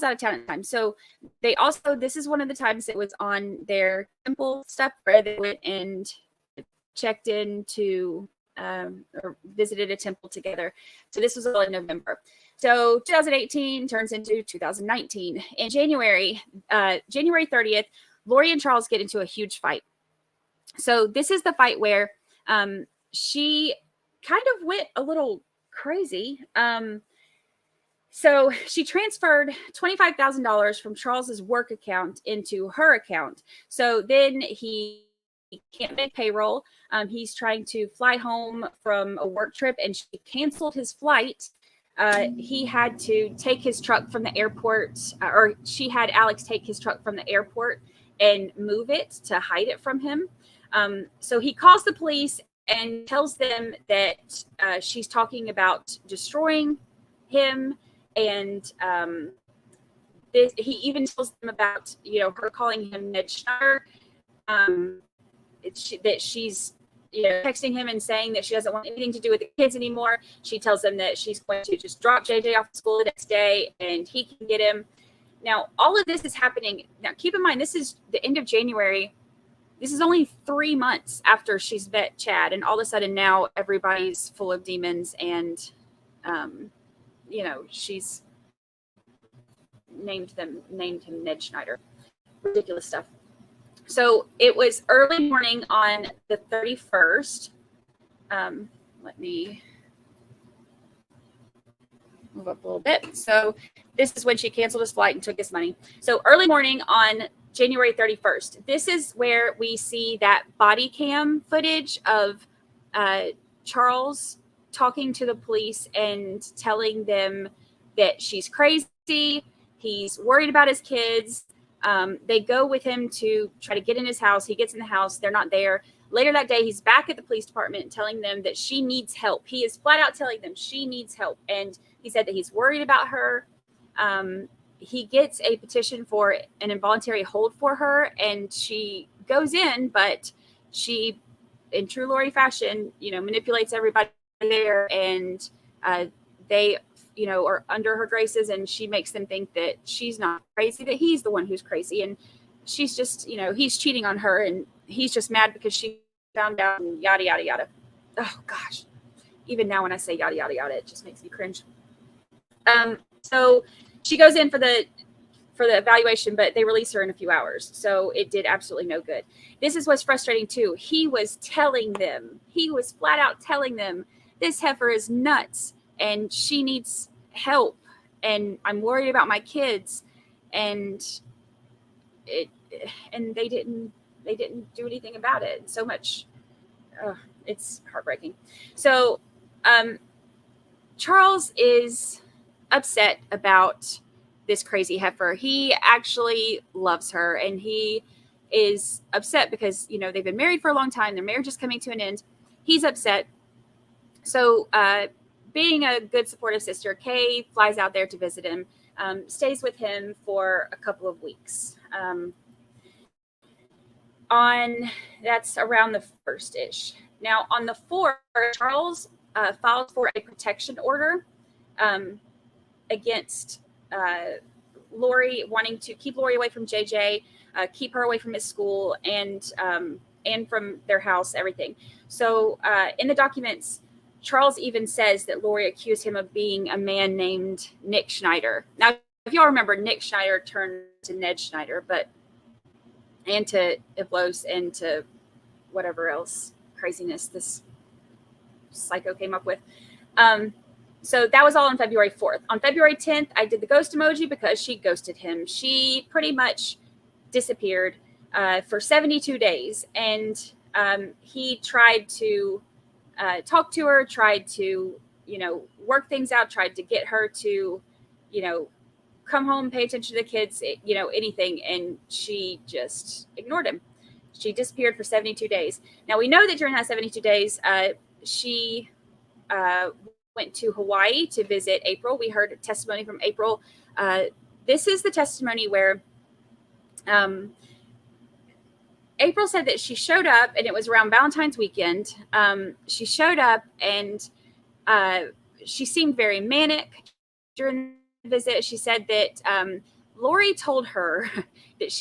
Speaker 1: out of town at the time. So they also, this is one of the times it was on their temple stuff where they went and checked into or visited a temple together. So this was all in November. So 2018 turns into 2019. In January 30th, Lori and Charles get into a huge fight. So this is the fight where she kind of went a little crazy. So she transferred $25,000 from Charles's work account into her account. So then he can't make payroll. He's trying to fly home from a work trip, and she canceled his flight. He had to take his truck from the airport, or she had Alex take his truck from the airport and move it to hide it from him. So he calls the police and tells them that she's talking about destroying him. And he even tells them about, her calling him Ned Schneider, that she's, texting him and saying that she doesn't want anything to do with the kids anymore. She tells them that she's going to just drop JJ off to school the next day and he can get him. Now, all of this is happening. Now, keep in mind, this is the end of January. This is only 3 months after she's met Chad. And all of a sudden now everybody's full of demons and, she's named him Ned Schneider. Ridiculous stuff. So it was early morning on the 31st. Let me move up a little bit. So this is when she canceled his flight and took his money. So early morning on January 31st. This is where we see that body cam footage of Charles talking to the police and telling them that she's crazy. He's worried about his kids. They go with him to try to get in his house. He gets in the house. They're not there. Later that day, he's back at the police department telling them that she needs help. He is flat out telling them she needs help. And he said that he's worried about her. He gets a petition for an involuntary hold for her, and she goes in, but she, in true Lori fashion, manipulates everybody there, and they are under her graces, and she makes them think that she's not crazy, that he's the one who's crazy. And she's just, he's cheating on her, and he's just mad because she found out, and yada, yada, yada. Oh gosh. Even now when I say yada, yada, yada, it just makes me cringe. So she goes in for the evaluation, but they release her in a few hours. So it did absolutely no good. This is what's frustrating too. He was flat out telling them, this heifer is nuts and she needs help, and I'm worried about my kids. And they didn't do anything about it. So much, it's heartbreaking. So Charles is upset about this crazy heifer. He actually loves her, and he is upset because, they've been married for a long time. Their marriage is coming to an end. He's upset. So, being a good supportive sister, Kay flies out there to visit him, stays with him for a couple of weeks. That's around the 1st-ish. Now, on the 4th, Charles filed for a protection order against Lori, wanting to keep Lori away from JJ, keep her away from his school, and from their house, everything. So in the documents, Charles even says that Lori accused him of being a man named Nick Schneider. Now, if y'all remember, Nick Schneider turned to Ned Schneider, and to Ivlos, and to whatever else craziness this psycho came up with. So that was all on February 4th. On February 10th, I did the ghost emoji because she ghosted him. She pretty much disappeared for 72 days. And he tried to talk to her, tried to, work things out, tried to get her to, come home, pay attention to the kids, anything. And she just ignored him. She disappeared for 72 days. Now, we know that during that 72 days, she went to Hawaii to visit April. We heard a testimony from April. This is the testimony where April said that she showed up, and it was around Valentine's weekend. She showed up, and she seemed very manic during the visit. She said that Lori told her that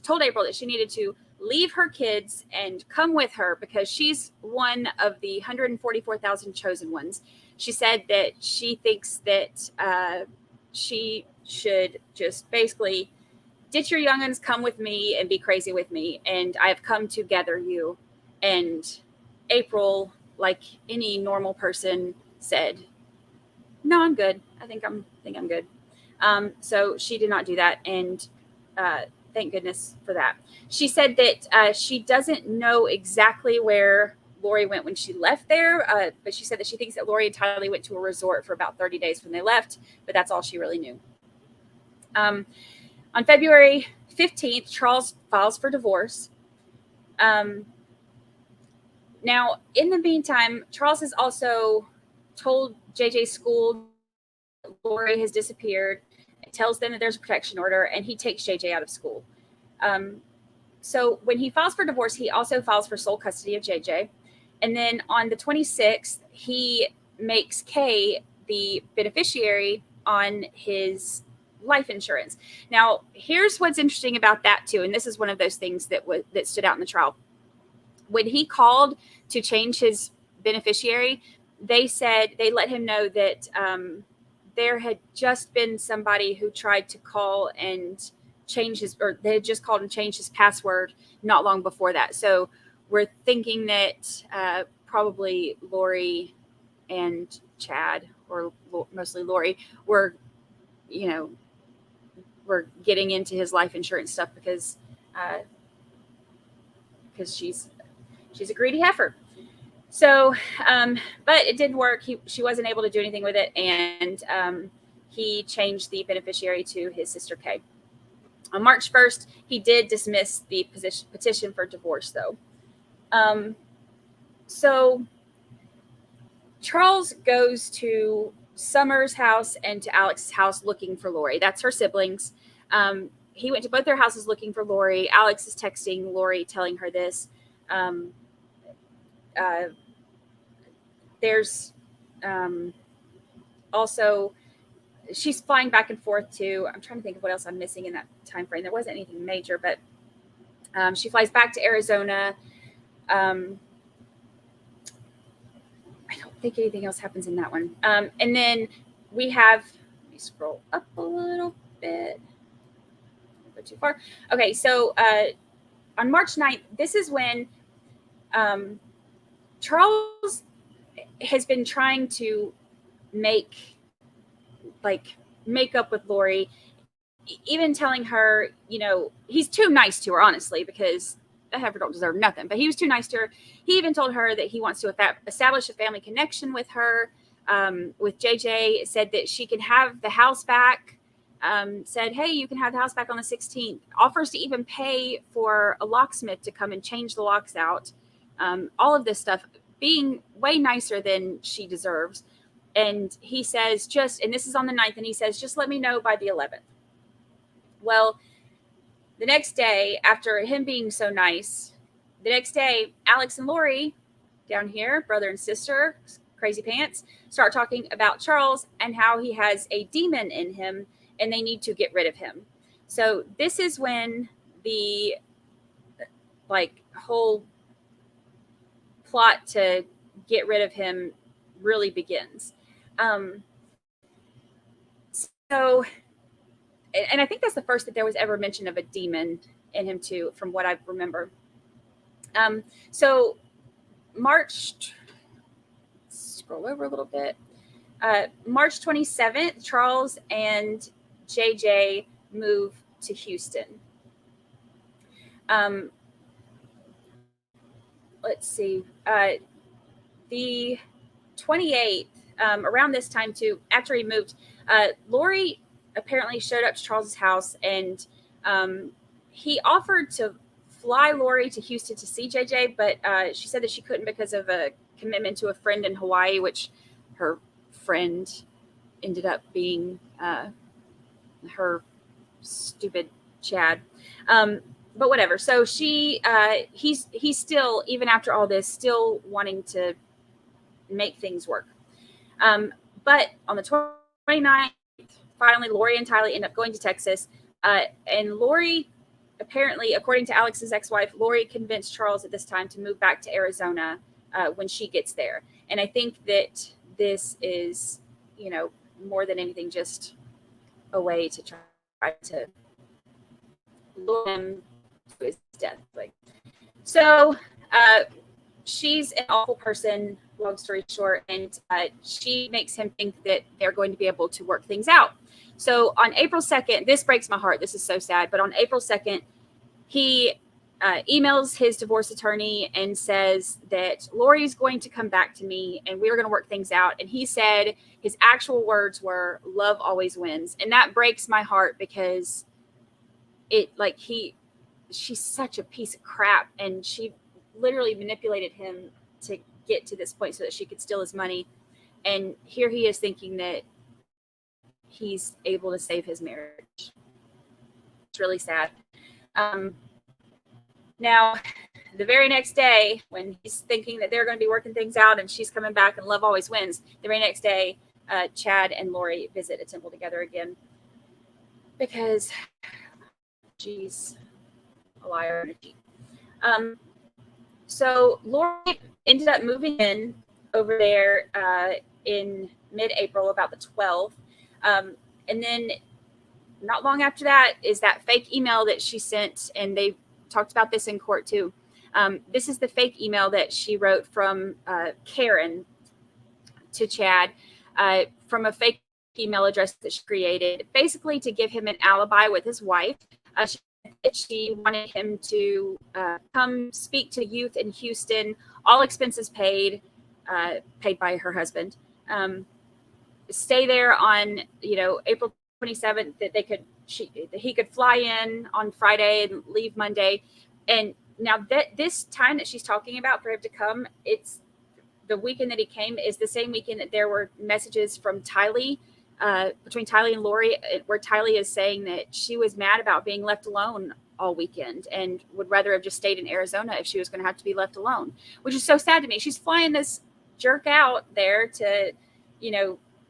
Speaker 1: told April that she needed to leave her kids and come with her because she's one of the 144,000 chosen ones. She said that she thinks that she should just basically ditch your young'uns, come with me and be crazy with me. And I have come to gather you. And April, like any normal person, said, "No, I'm good. I think I'm good." So she did not do that, and thank goodness for that. She said that she doesn't know exactly where Lori went when she left there, but she said that she thinks that Lori and Tylee went to a resort for about 30 days when they left, but that's all she really knew. On February 15th, Charles files for divorce. Now, in the meantime, Charles has also told JJ's school Lori has disappeared. It tells them that there's a protection order, and he takes JJ out of school. So when he files for divorce, he also files for sole custody of JJ. And then on the 26th, he makes Kay the beneficiary on his life insurance. Now, here's what's interesting about that too, and this is one of those things that stood out in the trial. When he called to change his beneficiary, they let him know that there had just been somebody who tried to call and change or they had just called and changed his password not long before that. So we're thinking that probably Lori and Chad, or mostly Lori, were getting into his life insurance stuff because she's a greedy heifer. So, but it didn't work. She wasn't able to do anything with it, and he changed the beneficiary to his sister Kay. On March 1st, he did dismiss the petition for divorce, though. So Charles goes to Summer's house and to Alex's house looking for Lori. That's her siblings. He went to both their houses looking for Lori. Alex is texting Lori, telling her this. There's also, she's flying back and forth to, I'm trying to think of what else I'm missing in that time frame. There wasn't anything major, but she flies back to Arizona. I don't think anything else happens in that one. And then we have, let me scroll up a little bit. Go too far. Okay, so on March 9th, this is when Charles has been trying to make up with Lori, even telling her, he's too nice to her, honestly, because the heifer don't deserve nothing, but he was too nice to her. He even told her that he wants to establish a family connection with her, with JJ, said that she can have the house back, said, hey, you can have the house back on the 16th, offers to even pay for a locksmith to come and change the locks out, all of this stuff, being way nicer than she deserves. And he says, and this is on the 9th, and he says, just let me know by the 11th. Well, the next day, after him being so nice, the next day, Alex and Lori, down here, brother and sister, crazy pants, start talking about Charles and how he has a demon in him and they need to get rid of him. So this is when the whole plot to get rid of him really begins. So, and I think that's the first that there was ever mention of a demon in him too, from what I remember. So scroll over a little bit. March 27th, Charles and JJ move to Houston. Let's see. The 28th, around this time too, after he moved, Lori apparently showed up to Charles's house, and he offered to fly Lori to Houston to see JJ, but she said that she couldn't because of a commitment to a friend in Hawaii, which her friend ended up being her stupid Chad. But whatever. So he's still, even after all this, still wanting to make things work. But on the 29th, finally, Lori and Tylee end up going to Texas. And Lori apparently, according to Alex's ex-wife, Lori convinced Charles at this time to move back to Arizona when she gets there. And I think that this is, more than anything, just a way to try to lure him to his death. So she's an awful person, long story short, and she makes him think that they're going to be able to work things out. So on April 2nd, this breaks my heart. This is so sad. But on April 2nd, he emails his divorce attorney and says that Lori's going to come back to me and we're going to work things out. And he said his actual words were, "Love always wins." And that breaks my heart because she's such a piece of crap. And she literally manipulated him to get to this point so that she could steal his money. And here he is thinking that he's able to save his marriage. It's really sad. Now, the very next day, when he's thinking that they're going to be working things out and she's coming back and love always wins, the very next day, Chad and Lori visit a temple together again because she's a liar and a cheat. So Lori ended up moving in over there in mid-April, about the 12th. And then not long after that is that fake email that she sent, and they talked about this in court too. This is the fake email that she wrote from Karen to Chad from a fake email address that she created, basically to give him an alibi with his wife. She wanted him to come speak to youth in Houston, all expenses paid by her husband. Stay there on, April 27th, that he could fly in on Friday and leave Monday. And now that this time that she's talking about for him to come, it's the weekend that he came is the same weekend that there were messages from Tylee, between Tylee and Lori, where Tylee is saying that she was mad about being left alone all weekend and would rather have just stayed in Arizona if she was going to have to be left alone, which is so sad to me. She's flying this jerk out there to,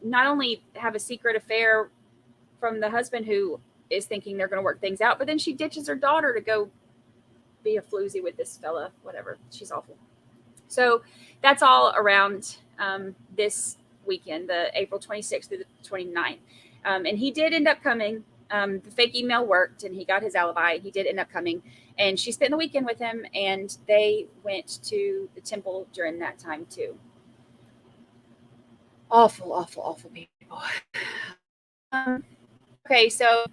Speaker 1: not only have a secret affair from the husband who is thinking they're going to work things out, but then she ditches her daughter to go be a floozy with this fella, whatever. She's awful. So that's all around this weekend, the April 26th through the 29th. And he did end up coming. The fake email worked and he got his alibi. He did end up coming, and she spent the weekend with him, and they went to the temple during that time too. Awful, awful, awful people. Okay, so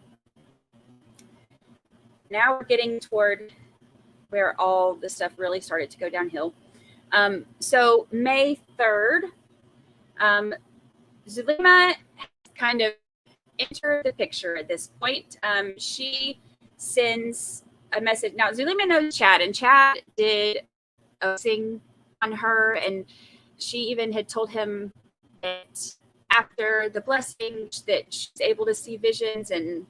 Speaker 1: now we're getting toward where all this stuff really started to go downhill. So May 3rd, Zulema kind of entered the picture at this point. She sends a message. Now, Zulema knows Chad, and Chad did a sing on her, and she even had told him that after the blessing that she's able to see visions, and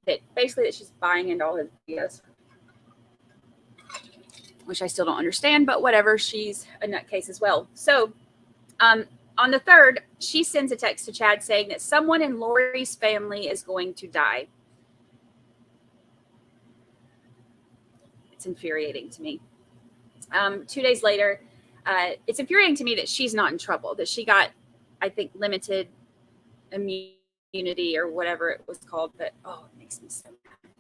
Speaker 1: that basically that she's buying into all his videos, which I still don't understand, but whatever. She's a nutcase as well. So on the 3rd, she sends a text to Chad saying that someone in Lori's family is going to die. It's infuriating to me. 2 days later, it's infuriating to me that she's not in trouble, that she got, I think, limited immunity or whatever it was called. But, it makes me so mad.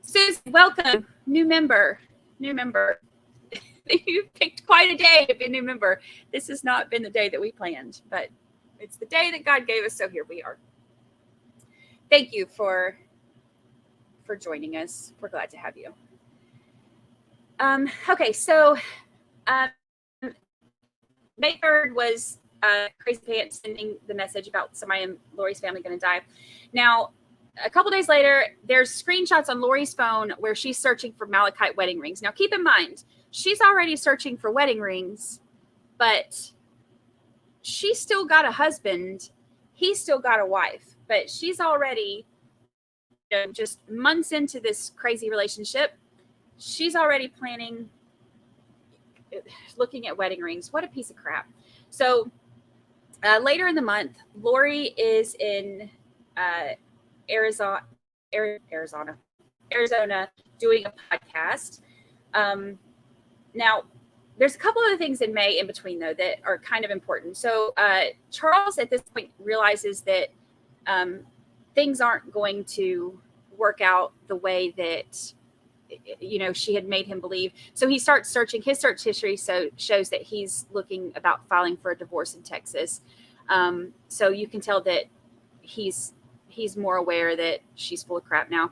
Speaker 1: Susan, welcome. New member. You picked quite a day to be a new member. This has not been the day that we planned, but it's the day that God gave us, so here we are. Thank you for joining us. We're glad to have you. Okay, so May 3rd was Crazy Pants sending the message about somebody in Lori's family going to die. Now, a couple days later, there's screenshots on Lori's phone where she's searching for malachite wedding rings. Now, keep in mind, she's already searching for wedding rings, but she's still got a husband. He's still got a wife, but she's already, just months into this crazy relationship. She's already planning, looking at wedding rings. What a piece of crap. So later in the month, Lori is in Arizona. Arizona doing a podcast. Now, there's a couple of things in May in between, though, that are kind of important. So Charles at this point realizes that things aren't going to work out the way that she had made him believe. So he starts searching. His search history shows that he's looking about filing for a divorce in Texas. So you can tell that he's more aware that she's full of crap now.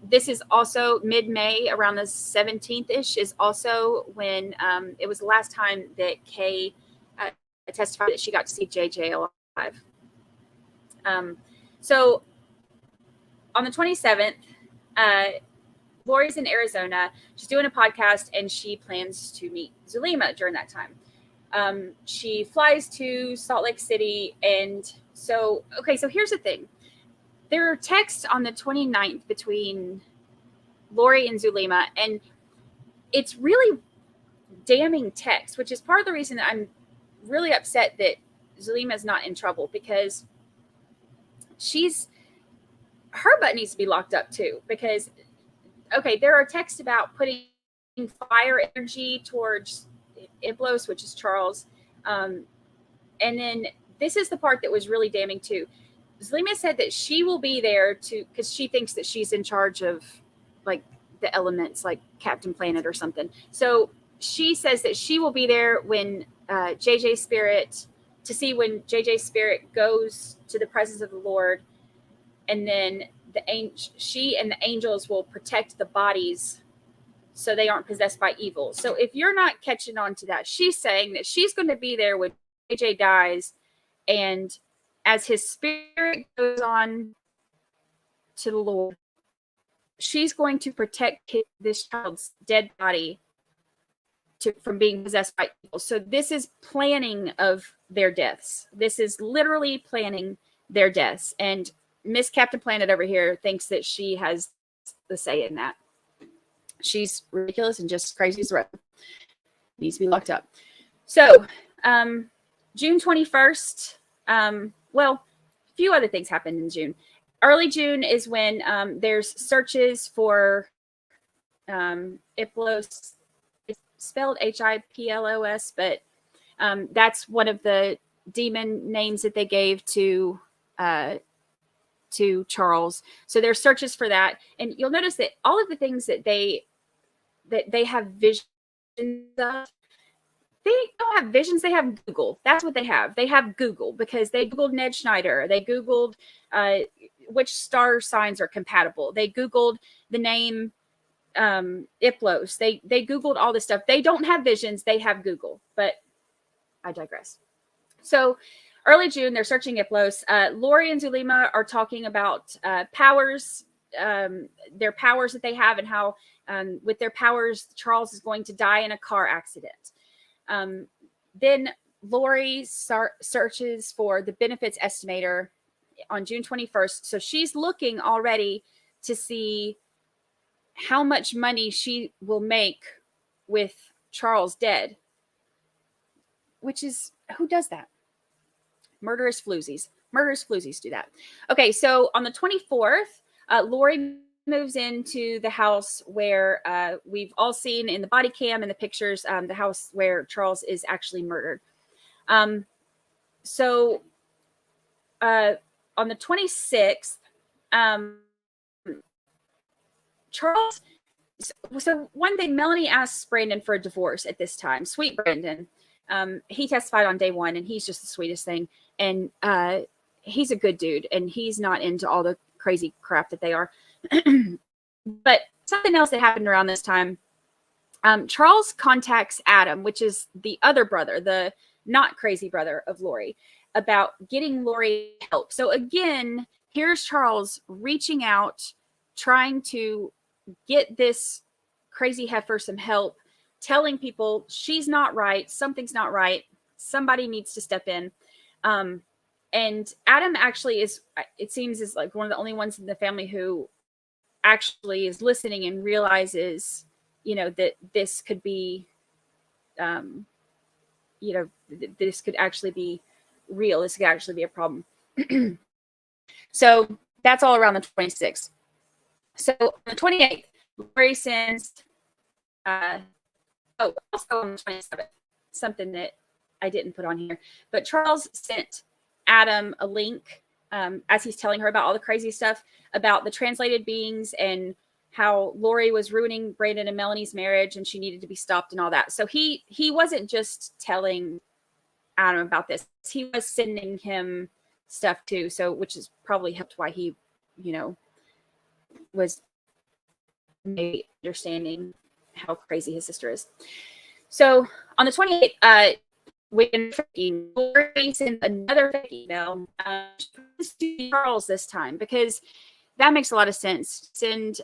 Speaker 1: This is also mid-May, around the 17th-ish, is also when it was the last time that Kay testified that she got to see JJ alive. So on the 27th, Lori's in Arizona. She's doing a podcast, and she plans to meet Zulema during that time. She flies to Salt Lake City. And so here's the thing. There are texts on the 29th between Lori and Zulema, and it's really damning text, which is part of the reason that I'm really upset that Zulema is not in trouble, because her butt needs to be locked up too. Because, there are texts about putting fire energy towards Iblos, which is Charles. And then this is the part that was really damning too. Zulema said that she will be there because she thinks that she's in charge of like the elements, like Captain Planet or something. So she says that she will be there when JJ Spirit goes to the presence of the Lord, and then she and the angels will protect the bodies so they aren't possessed by evil. So if you're not catching on to that, she's saying that she's going to be there when JJ dies, and as his spirit goes on to the Lord, she's going to protect this child's dead body from being possessed by evil. So this is planning of their deaths. This is literally planning their deaths. And Miss Captain Planet over here thinks that she has the say in that. She's ridiculous and just crazy as well. Needs to be locked up. So June 21st, a few other things happened in June. Early June is when there's searches for Iplos. It's spelled Hiplos, but that's one of the demon names that they gave to Charles. So there's searches for that, and you'll notice that all of the things that they have visions of, they don't have visions. They have Google. That's what they have. They have Google because they Googled Ned Schneider. They Googled which star signs are compatible. They Googled the name Iplos. They Googled all this stuff. They don't have visions. They have Google. But I digress. So early June, they're searching Iplos. Lori and Zulema are talking about powers, their powers that they have, and how with their powers, Charles is going to die in a car accident. Then Lori searches for the benefits estimator on June 21st. So she's looking already to see how much money she will make with Charles dead, which is, who does that? Murderous floozies. Murderous floozies do that. Okay, so on the 24th, Lori moves into the house where we've all seen in the body cam and the pictures, the house where Charles is actually murdered. So on the 26th, Charles. So one thing, Melanie asks Brandon for a divorce at this time. Sweet Brandon. He testified on day one, and he's just the sweetest thing. And he's a good dude, and he's not into all the crazy crap that they are. But something else that happened around this time, Charles contacts Adam, which is the other brother, the not crazy brother of Lori, about getting Lori help. So again, here's Charles reaching out, trying to get this crazy heifer some help, telling people she's not right, something's not right, somebody needs to step in. And Adam actually is, it seems, is like one of the only ones in the family who actually is listening and realizes, that this could be, this could actually be real. This could actually be a problem. So that's all around the 26th. So on the 28th, Lori sends, also on the 27th, something that I didn't put on here, but Charles sent Adam a link as he's telling her about all the crazy stuff about the translated beings and how Lori was ruining Brandon and Melanie's marriage and she needed to be stopped and all that. So he wasn't just telling Adam about this. He was sending him stuff too. So, which is probably helped why he, was maybe understanding how crazy his sister is. So on the 28th, when Lori sends another fake email to Charles this time, because that makes a lot of sense. Send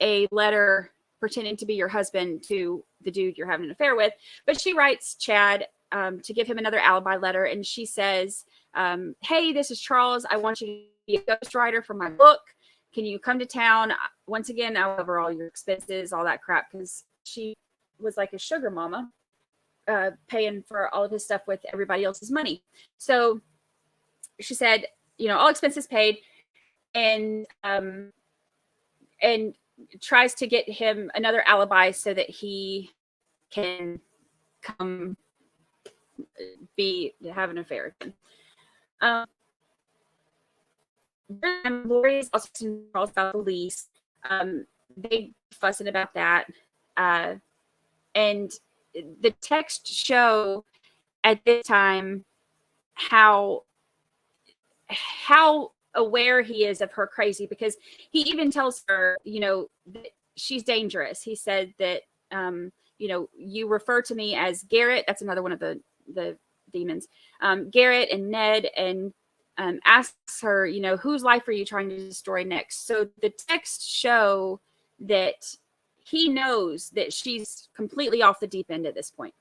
Speaker 1: a letter pretending to be your husband to the dude you're having an affair with. But she writes Chad to give him another alibi letter. And she says, hey, this is Charles. I want you to be a ghostwriter for my book. Can you come to town? Once again, I'll cover all your expenses, all that crap, because she was like a sugar mama, paying for all of his stuff with everybody else's money. So she said, all expenses paid, and tries to get him another alibi so that he can come have an affair again. Lori's also calls about the lease. They fussing about that. And the texts show at this time how aware he is of her crazy, because he even tells her, that she's dangerous. He said that, you refer to me as Garrett. That's another one of the demons. Garrett and Ned, and asks her, whose life are you trying to destroy next? So the texts show that he knows that she's completely off the deep end at this point.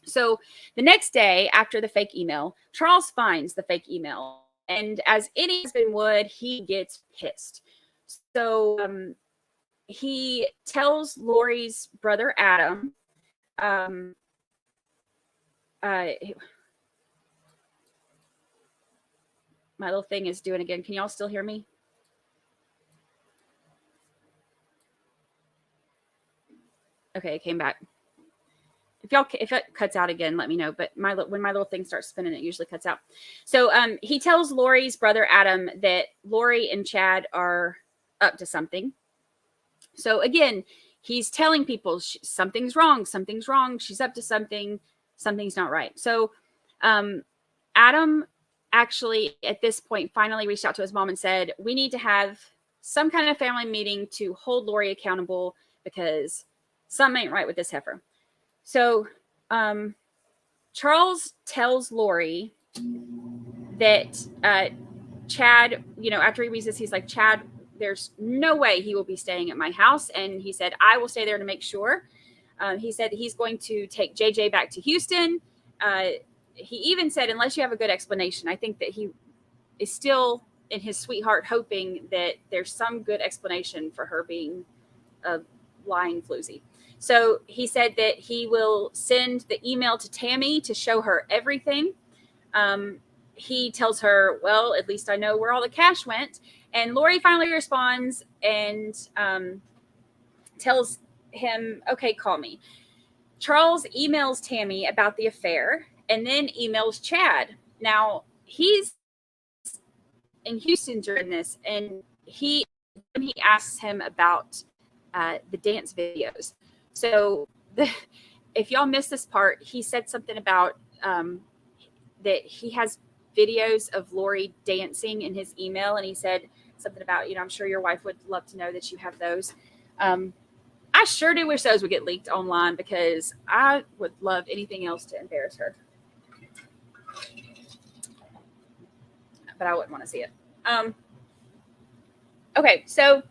Speaker 1: So the next day after the fake email, Charles finds the fake email. And as any husband would, he gets pissed. So he tells Lori's brother, Adam, my little thing is doing again. Can y'all still hear me? Okay, it came back. If it cuts out again, let me know. But when my little thing starts spinning, it usually cuts out. So he tells Lori's brother Adam that Lori and Chad are up to something. So again, he's telling people something's wrong. Something's wrong. She's up to something. Something's not right. So Adam actually at this point finally reached out to his mom and said, we need to have some kind of family meeting to hold Lori accountable because something ain't right with this heifer. So Charles tells Lori that Chad, after he reads this, he's like, Chad, there's no way he will be staying at my house. And he said, I will stay there to make sure. He said he's going to take JJ back to Houston. He even said, unless you have a good explanation, I think that he is still in his sweetheart hoping that there's some good explanation for her being a lying floozy. So he said that he will send the email to Tammy to show her everything. He tells her, well, at least I know where all the cash went. And Lori finally responds and tells him, okay, call me. Charles emails Tammy about the affair and then emails Chad. Now, he's in Houston during this, and he asks him about the dance videos. So if y'all missed this part, he said something about that he has videos of Lori dancing in his email. And he said something about, I'm sure your wife would love to know that you have those. I sure do wish those would get leaked online because I would love anything else to embarrass her. But I wouldn't want to see it. Okay, so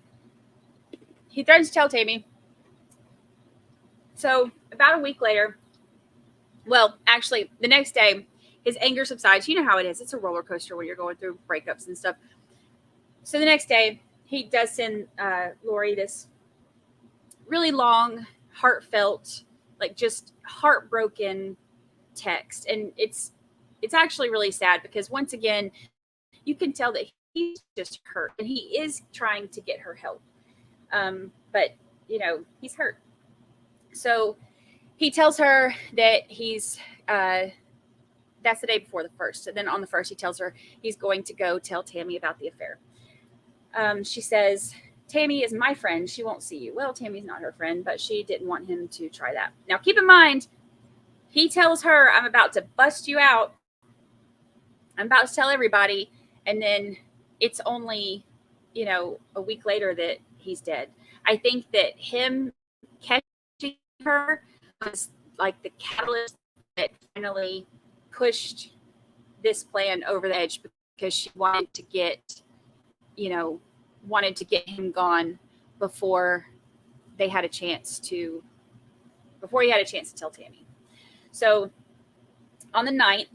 Speaker 1: he threatens to tell Tammy. So about a week later, well, actually, the next day, his anger subsides. You know how it is. It's a roller coaster when you're going through breakups and stuff. So the next day, he does send Lori this really long, heartfelt, like just heartbroken text. And it's actually really sad because once again, you can tell that he's just hurt, and he is trying to get her help. But he's hurt. So he tells her that he's that's the day before the 1st. And then on the 1st, he tells her he's going to go tell Tammy about the affair. She says, Tammy is my friend. She won't see you. Well, Tammy's not her friend, but she didn't want him to try that. Now, keep in mind, he tells her, I'm about to bust you out. I'm about to tell everybody. And then it's only, a week later that he's dead. I think that him catching her was like the catalyst that finally pushed this plan over the edge, because she wanted to get him gone before he had a chance to tell Tammy. So on the 9th,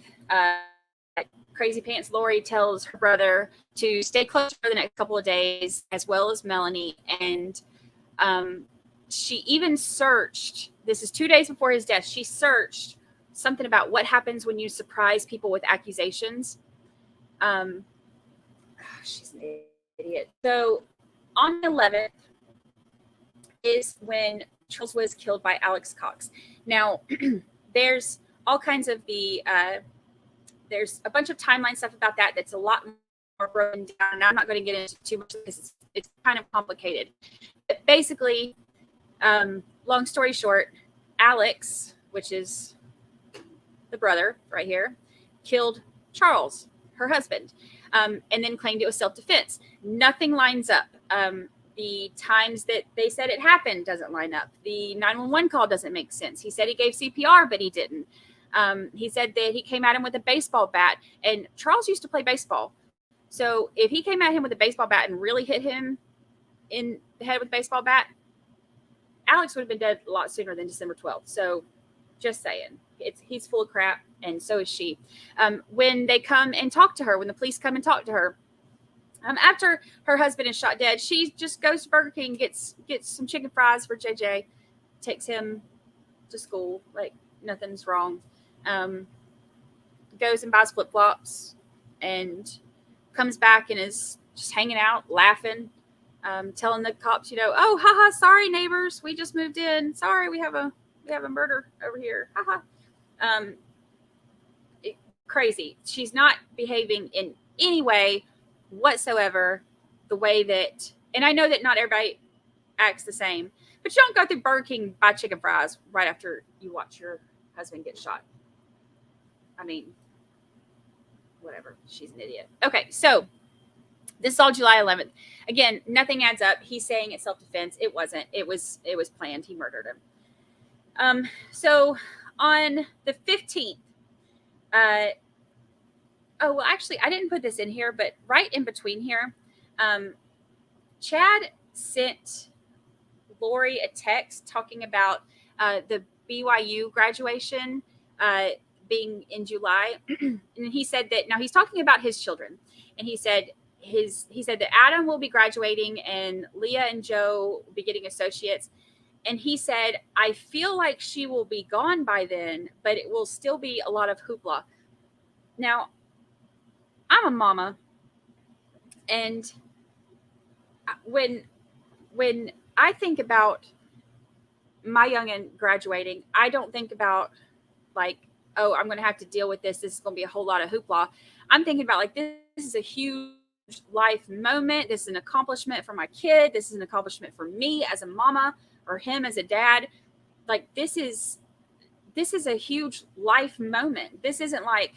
Speaker 1: Crazy Pants Lori tells her brother to stay close for the next couple of days, as well as Melanie. And she even searched, this is 2 days before his death, she searched something about what happens when you surprise people with accusations. She's an idiot. So on the 11th is when Charles was killed by Alex Cox. Now, there's all kinds of there's a bunch of timeline stuff about that that's a lot more broken down, and I'm not going to get into too much because it's kind of complicated. But basically, long story short, Alex, which is the brother right here, killed Charles, her husband, and then claimed it was self-defense. Nothing lines up. The times that they said it happened doesn't line up. The 911 call doesn't make sense. He said he gave CPR, but he didn't. He said that he came at him with a baseball bat, and Charles used to play baseball. So if he came at him with a baseball bat and really hit him in the head with a baseball bat, Alex would have been dead a lot sooner than December 12th. So just saying, he's full of crap, and so is she. When they come and talk to her, when the police come and talk to her, after her husband is shot dead, she just goes to Burger King, gets some chicken fries for JJ, takes him to school like nothing's wrong, goes and buys flip-flops, and comes back and is just hanging out, laughing, telling the cops, oh, haha, sorry neighbors, we just moved in. Sorry, we have a murder over here. Haha. Crazy. She's not behaving in any way whatsoever the way that, and I know that not everybody acts the same, but you don't go through Burger King, buy chicken fries right after you watch your husband get shot. I mean, whatever. She's an idiot. Okay, so this is all July 11th. Again, nothing adds up. He's saying it's self-defense. It wasn't. It was planned. He murdered him. So on the 15th, actually, I didn't put this in here, but right in between here, Chad sent Lori a text talking about the BYU graduation being in July. And he said that, now he's talking about his children. And he said that Adam will be graduating and Leah and Joe will be getting associates. And he said, I feel like she will be gone by then, but it will still be a lot of hoopla. Now, I'm a mama. And when I think about my youngin graduating, I don't think about like, oh, I'm going to have to deal with this. This is going to be a whole lot of hoopla. I'm thinking about like, this is a huge life moment. This is an accomplishment for my kid. This is an accomplishment for me as a mama or him as a dad. Like this is a huge life moment. This isn't like,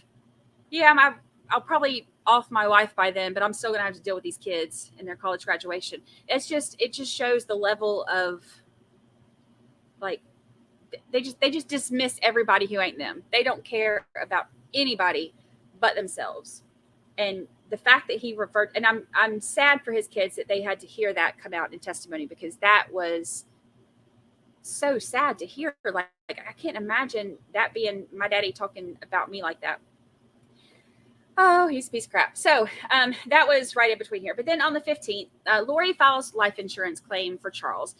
Speaker 1: yeah, I'll probably off my wife by then, but I'm still going to have to deal with these kids in their college graduation. It just shows the level of like, they just dismiss everybody who ain't them. They don't care about anybody but themselves. And the fact that he referred, and I'm sad for his kids that they had to hear that come out in testimony, because that was so sad to hear. Like I can't imagine that being my daddy talking about me like that. Oh, he's a piece of crap. So that was right in between here. But then on the 15th, Lori files life insurance claim for Charles.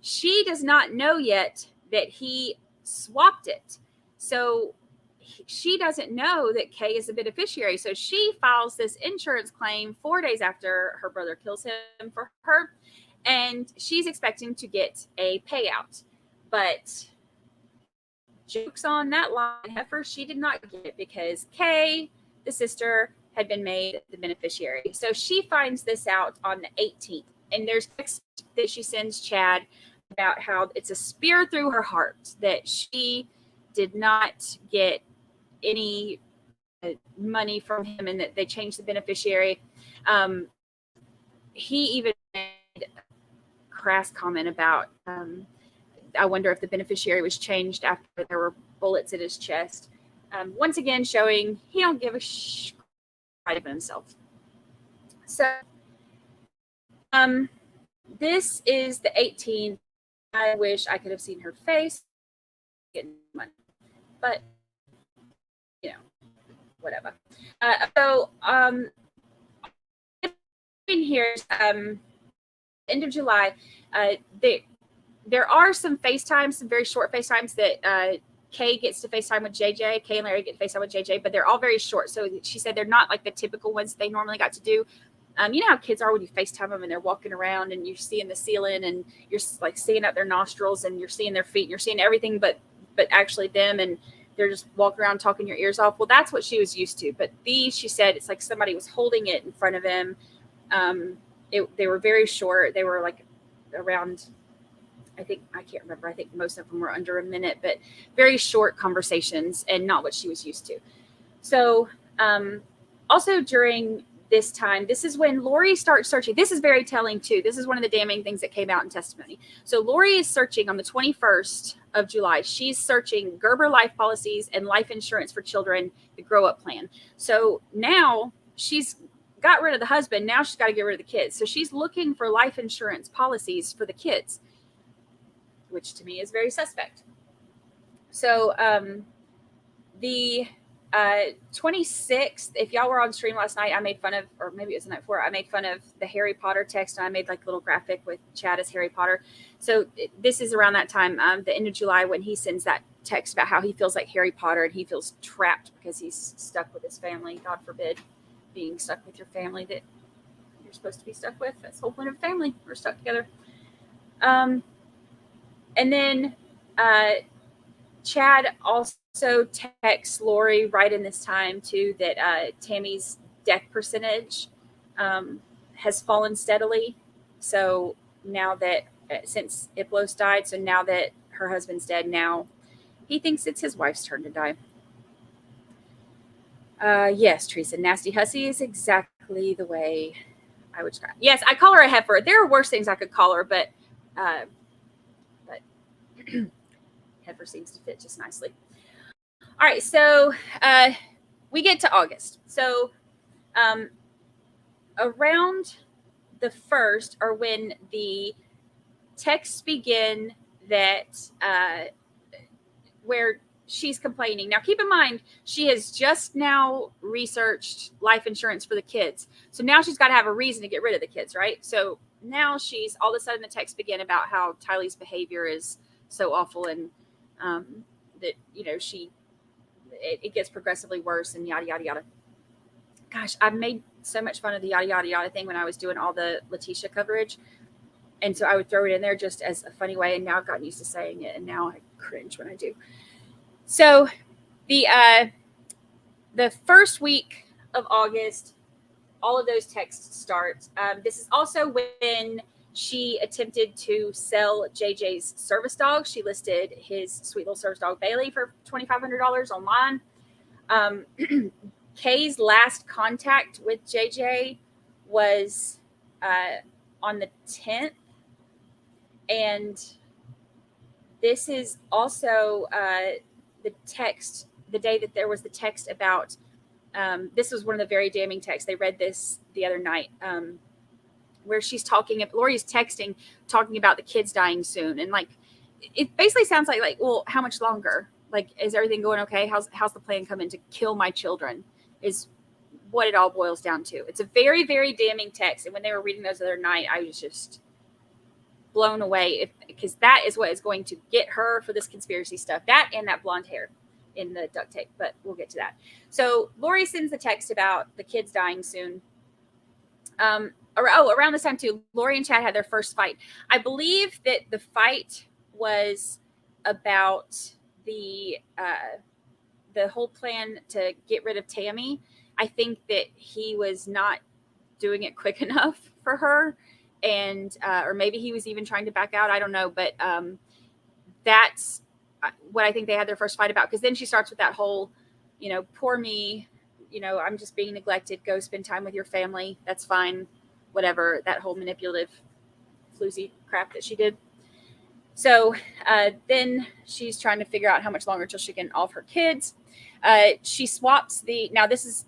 Speaker 1: She does not know yet that he swapped it. So she doesn't know that Kay is a beneficiary. So she files this insurance claim 4 days after her brother kills him for her. And she's expecting to get a payout. But jokes on that line, heifer, she did not get it because Kay, the sister, had been made the beneficiary. So she finds this out on the 18th. And there's text that she sends Chad about how it's a spear through her heart that she did not get any money from him and that they changed the beneficiary. He even made a crass comment about, I wonder if the beneficiary was changed after there were bullets in his chest. Once again, showing he don't give a shit of himself. So, this is the 18th. I wish I could have seen her face getting money, but you know, whatever. In here, end of July, there are some FaceTimes, some very short FaceTimes that Kay gets to FaceTime with JJ. Kay and Larry get to FaceTime with JJ, but they're all very short. So she said they're not like the typical ones they normally got to do. You know how kids are when you FaceTime them and they're walking around and you're seeing the ceiling and you're like seeing out their nostrils and you're seeing their feet and you're seeing everything but actually them, and they're just walking around talking your ears off. Well, that's what she was used to. But these, she said, it's like somebody was holding it in front of him. They were very short. They were like around, I can't remember. I think most of them were under a minute, but very short conversations and not what she was used to. So also during this time, this is when Lori starts searching. This is very telling too. This is one of the damning things that came out in testimony. So Lori is searching on the 21st of July. She's searching Gerber life policies and life insurance for children, the grow up plan. So now she's got rid of the husband. Now she's got to get rid of the kids. So she's looking for life insurance policies for the kids, which to me is very suspect. So the 26th, if y'all were on stream last night, I made fun of, or maybe it was the night before, I made fun of the Harry Potter text, and I made like a little graphic with Chad as Harry Potter. So this is around that time, the end of July, when he sends that text about how he feels like Harry Potter and he feels trapped because he's stuck with his family. God forbid being stuck with your family that you're supposed to be stuck with. That's the whole point of family. We're stuck together. And then Chad also texts Lori right in this time too that Tammy's death percentage has fallen steadily. So now that since Iplos died, so now that her husband's dead, now he thinks it's his wife's turn to die. Yes, Teresa, nasty hussy is exactly the way I would describe. Yes, I call her a heifer. There are worse things I could call her, but heifer seems to fit just nicely. All right, so we get to August. So around the 1st are when the texts begin that where she's complaining. Now, keep in mind, she has just now researched life insurance for the kids. So now she's got to have a reason to get rid of the kids, right? So now she's all of a sudden the texts begin about how Tylee's behavior is so awful and that, you know, it gets progressively worse and yada, yada, yada. Gosh, I made so much fun of the yada, yada, yada thing when I was doing all the Letitia coverage. And so I would throw it in there just as a funny way. And now I've gotten used to saying it. And now I cringe when I do. So the first week of August, all of those texts start. This is also when she attempted to sell JJ's service dog. She listed his sweet little service dog, Bailey, for $2,500 online. Kay's last contact with JJ was on the 10th. And this is also the text, the day that there was the text about, this was one of the very damning texts. They read this the other night, where she's talking, Lori's texting, talking about the kids dying soon. And like, it basically sounds like, well, how much longer? Like, is everything going okay? How's the plan coming to kill my children is what it all boils down to. It's a very, very damning text. And when they were reading those the other night, I was just blown away because that is what is going to get her for this conspiracy stuff. That and that blonde hair. in the duct tape, but we'll get to that. So Lori sends the text about the kids dying soon. Around this time too, Lori and Chad had their first fight. I believe that the fight was about the whole plan to get rid of Tammy. I think that he was not doing it quick enough for her, and or maybe he was even trying to back out. I don't know, but that's what I think they had their first fight about. Because then she starts with that whole, poor me, I'm just being neglected. Go spend time with your family. That's fine. Whatever, that whole manipulative, floozy crap that she did. So then she's trying to figure out how much longer till she can off her kids. She swaps now this is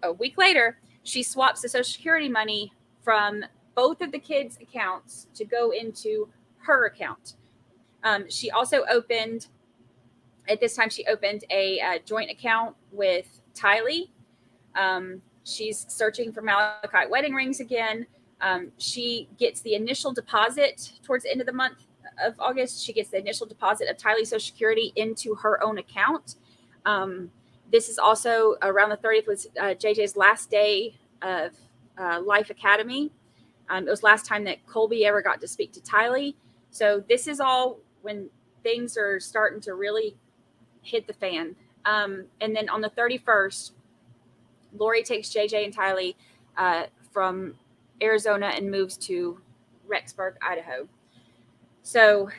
Speaker 1: a week later, she swaps the Social Security money from both of the kids' accounts to go into her account. She also opened a joint account with Tylee. She's searching for malachite wedding rings again. She gets the initial deposit towards the end of the month of August. She gets the initial deposit of Tylee's Social Security into her own account. This is also around the 30th was JJ's last day of Life Academy. It was last time that Colby ever got to speak to Tylee. So this is all when things are starting to really hit the fan. And then on the 31st, Lori takes JJ and Tylee from Arizona and moves to Rexburg, Idaho. So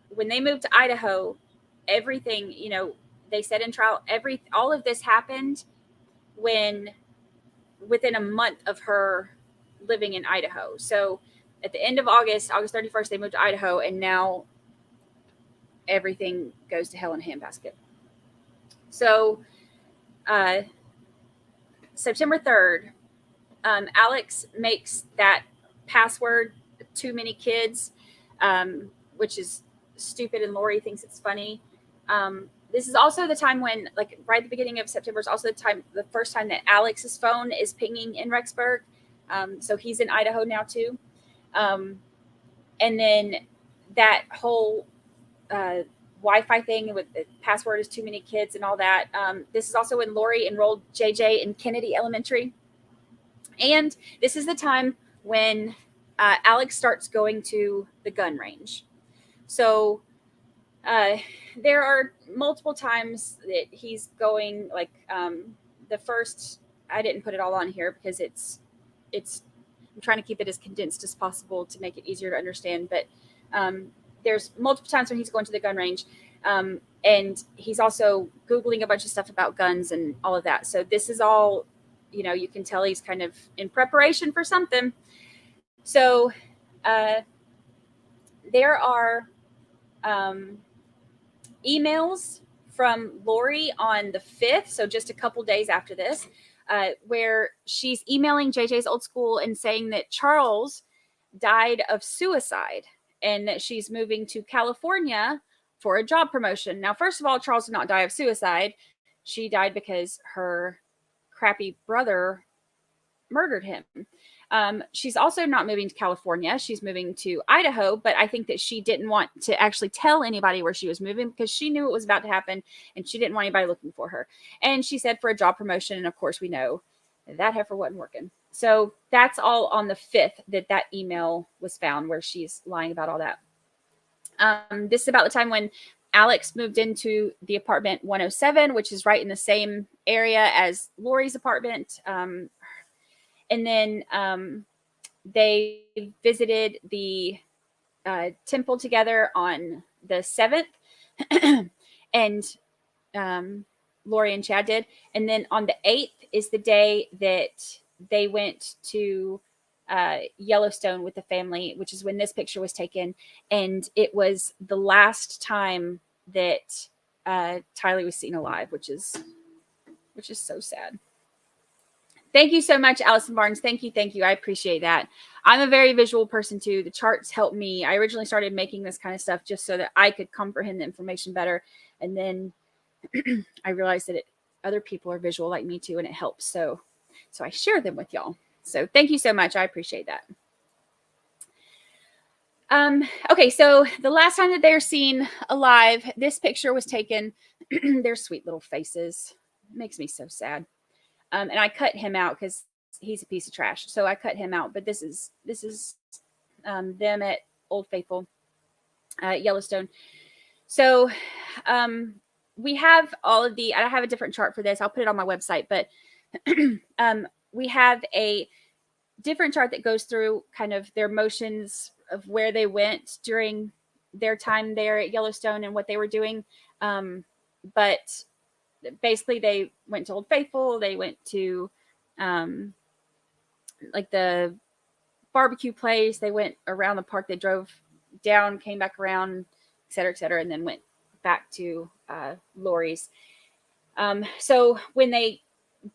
Speaker 1: when they moved to Idaho, everything, they said in trial, all of this happened within a month of her living in Idaho. So at the end of August 31st, they moved to Idaho, and now everything goes to hell in a handbasket. So September 3rd, Alex makes that password, too many kids, which is stupid, and Lori thinks it's funny. This is also the time when, like, right at the beginning of September is also the first time that Alex's phone is pinging in Rexburg. So he's in Idaho now too. And then that whole Wi-Fi thing with the password is too many kids and all that. This is also when Lori enrolled JJ in Kennedy Elementary. And this is the time when Alex starts going to the gun range. So there are multiple times that he's going, like the first, I didn't put it all on here because it's I'm trying to keep it as condensed as possible to make it easier to understand. But there's multiple times when he's going to the gun range. And he's also Googling a bunch of stuff about guns and all of that. So this is all, you can tell he's kind of in preparation for something. So there are emails from Lori on the 5th, so just a couple days after this, where she's emailing JJ's old school and saying that Charles died of suicide and that she's moving to California for a job promotion. Now, first of all, Charles did not die of suicide. She died because her crappy brother murdered him. She's also not moving to California. She's moving to Idaho, but I think that she didn't want to actually tell anybody where she was moving because she knew it was about to happen and she didn't want anybody looking for her. And she said for a job promotion. And of course we know that heifer wasn't working. So that's all on the 5th that email was found where she's lying about all that. This is about the time when Alex moved into the apartment 107, which is right in the same area as Lori's apartment. And then they visited the temple together on the 7th. And Lori and Chad did. And then on the 8th is the day that they went to Yellowstone with the family, which is when this picture was taken. And it was the last time that Tylee was seen alive, which is so sad. Thank you so much, Allison Barnes. Thank you. I appreciate that. I'm a very visual person too. The charts help me. I originally started making this kind of stuff just so that I could comprehend the information better. And then I realized that other people are visual like me too, and it helps. So I share them with y'all. So thank you so much. I appreciate that. Okay, so the last time that they're seen alive, this picture was taken. Their sweet little faces. It makes me so sad. And I cut him out because he's a piece of trash. So I cut him out. But this is them at Old Faithful, Yellowstone. So we have all of the. I have a different chart for this. I'll put it on my website. But we have a different chart that goes through kind of their motions of where they went during their time there at Yellowstone and what they were doing. But basically they went to Old Faithful. They went to like the barbecue place. They went around the park. They drove down, came back around, et cetera, and then went back to Lori's. So when they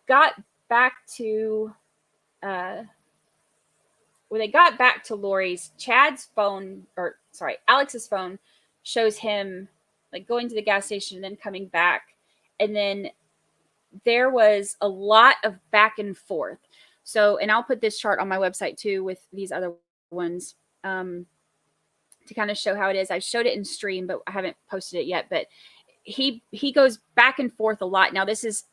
Speaker 1: got back to Lori's, Alex's phone shows him like going to the gas station and then coming back. And then there was a lot of back and forth. So, and I'll put this chart on my website too with these other ones to kind of show how it is. I showed it in stream, but I haven't posted it yet. But he goes back and forth a lot. Now, this is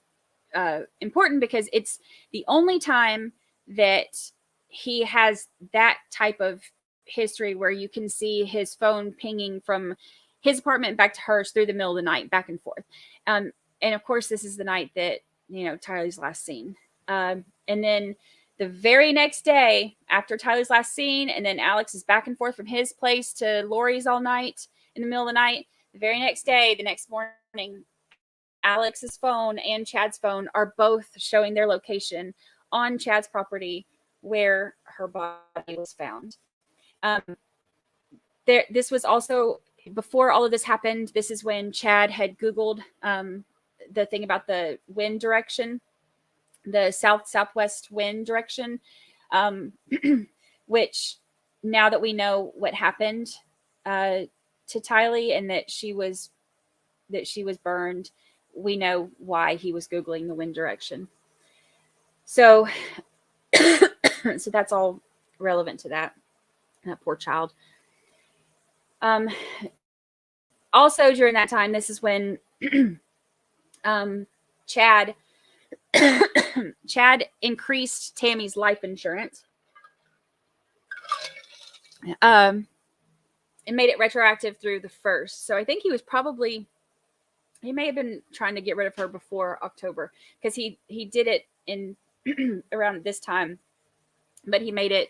Speaker 1: important because it's the only time that he has that type of history where you can see his phone pinging from his apartment back to hers through the middle of the night, back and forth. And of course, this is the night that, Tyler's last seen. And then the very next day after Tyler's last seen, and then Alex is back and forth from his place to Lori's all night in the middle of the night. The very next day, the next morning, Alex's phone and Chad's phone are both showing their location on Chad's property where her body was found. This was also before all of this happened. This is when Chad had Googled the thing about the wind direction, the southwest wind direction, which now that we know what happened to Tylee and that she was burned, we know why he was Googling the wind direction. So, so that's all relevant to that poor child. Also during that time, this is when Chad increased Tammy's life insurance. And made it retroactive through the 1st. So I think he may have been trying to get rid of her before October because he did it in around this time, but he made it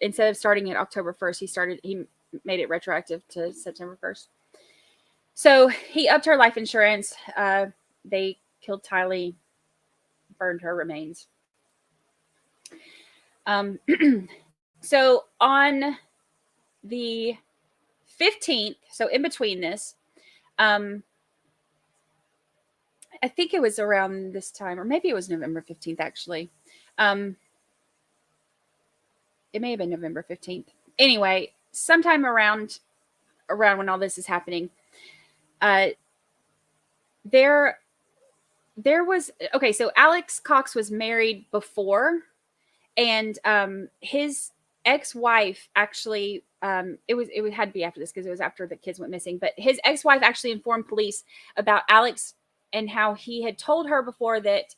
Speaker 1: instead of starting at October 1st, he made it retroactive to September 1st. So he upped her life insurance. They killed Tylee, burned her remains. So on the 15th, so in between this, I think it was around this time, or maybe it was November 15th, actually. It may have been November 15th. Anyway, sometime around when all this is happening, there was, okay, so Alex Cox was married before, and his ex-wife actually, it had to be after this because it was after the kids went missing, but his ex-wife actually informed police about Alex and how he had told her before that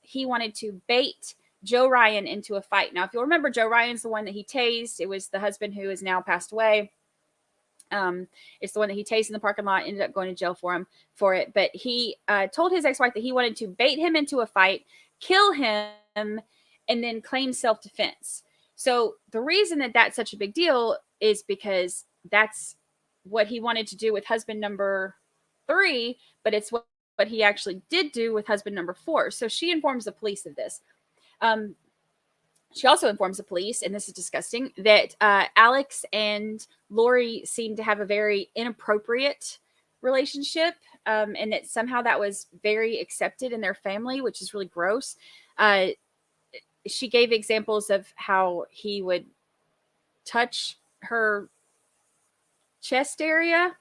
Speaker 1: he wanted to bait Joe Ryan into a fight. Now, if you'll remember, Joe Ryan's the one that he tased. It was the husband who has now passed away. It's the one that he tased in the parking lot, ended up going to jail for it. But he told his ex-wife that he wanted to bait him into a fight, kill him, and then claim self-defense. So the reason that that's such a big deal is because that's what he wanted to do with husband number 3, but it's what he actually did do with husband number 4. So she informs the police of this. She also informs the police, and this is disgusting, that Alex and Lori seemed to have a very inappropriate relationship, and that somehow that was very accepted in their family, which is really gross. She gave examples of how he would touch her chest area.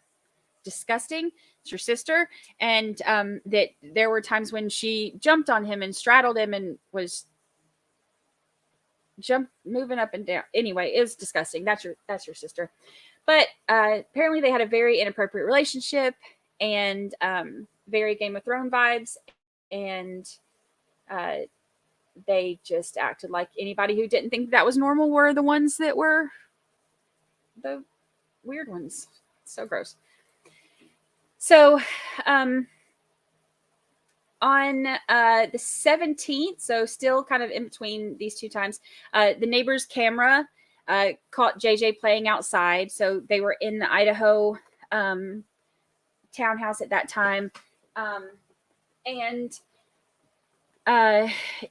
Speaker 1: Disgusting. It's your sister. And that there were times when she jumped on him and straddled him and was moving up and down. Anyway, it was disgusting. That's your sister. But apparently they had a very inappropriate relationship and very Game of Thrones vibes. And they just acted like anybody who didn't think that was normal were the ones that were the weird ones. So gross. So on the 17th, so still kind of in between these two times, the neighbor's camera caught JJ playing outside. So they were in the Idaho townhouse at that time. And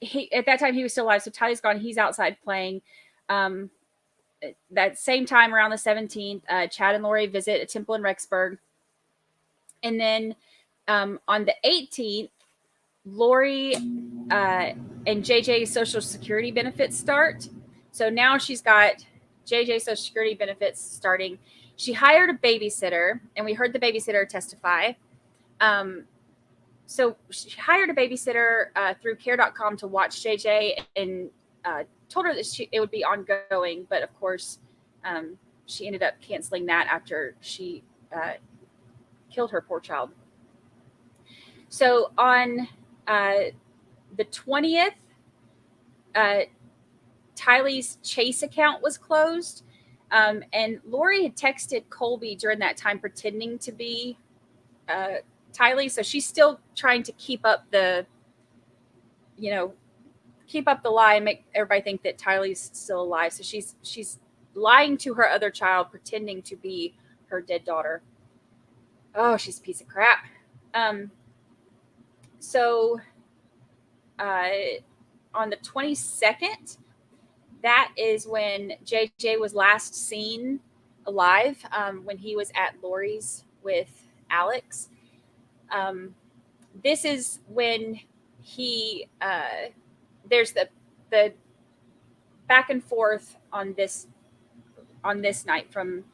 Speaker 1: he at that time he was still alive. So Tylee's gone. He's outside playing. That same time around the 17th, Chad and Lori visit a temple in Rexburg. And then on the 18th, Lori and JJ's Social Security benefits start. So now she's got JJ's Social Security benefits starting. She hired a babysitter, and we heard the babysitter testify. So she hired a babysitter through care.com to watch JJ and told her that it would be ongoing. But of course, she ended up canceling that after she killed her poor child. So on the 20th, Tylee's Chase account was closed. And Lori had texted Colby during that time pretending to be Tylee. So she's still trying to keep up the lie and make everybody think that Tylee's still alive. So she's lying to her other child, pretending to be her dead daughter. Oh, she's a piece of crap. So on the 22nd, that is when JJ was last seen alive, when he was at Lori's with Alex. This is when he there's the back and forth on this night from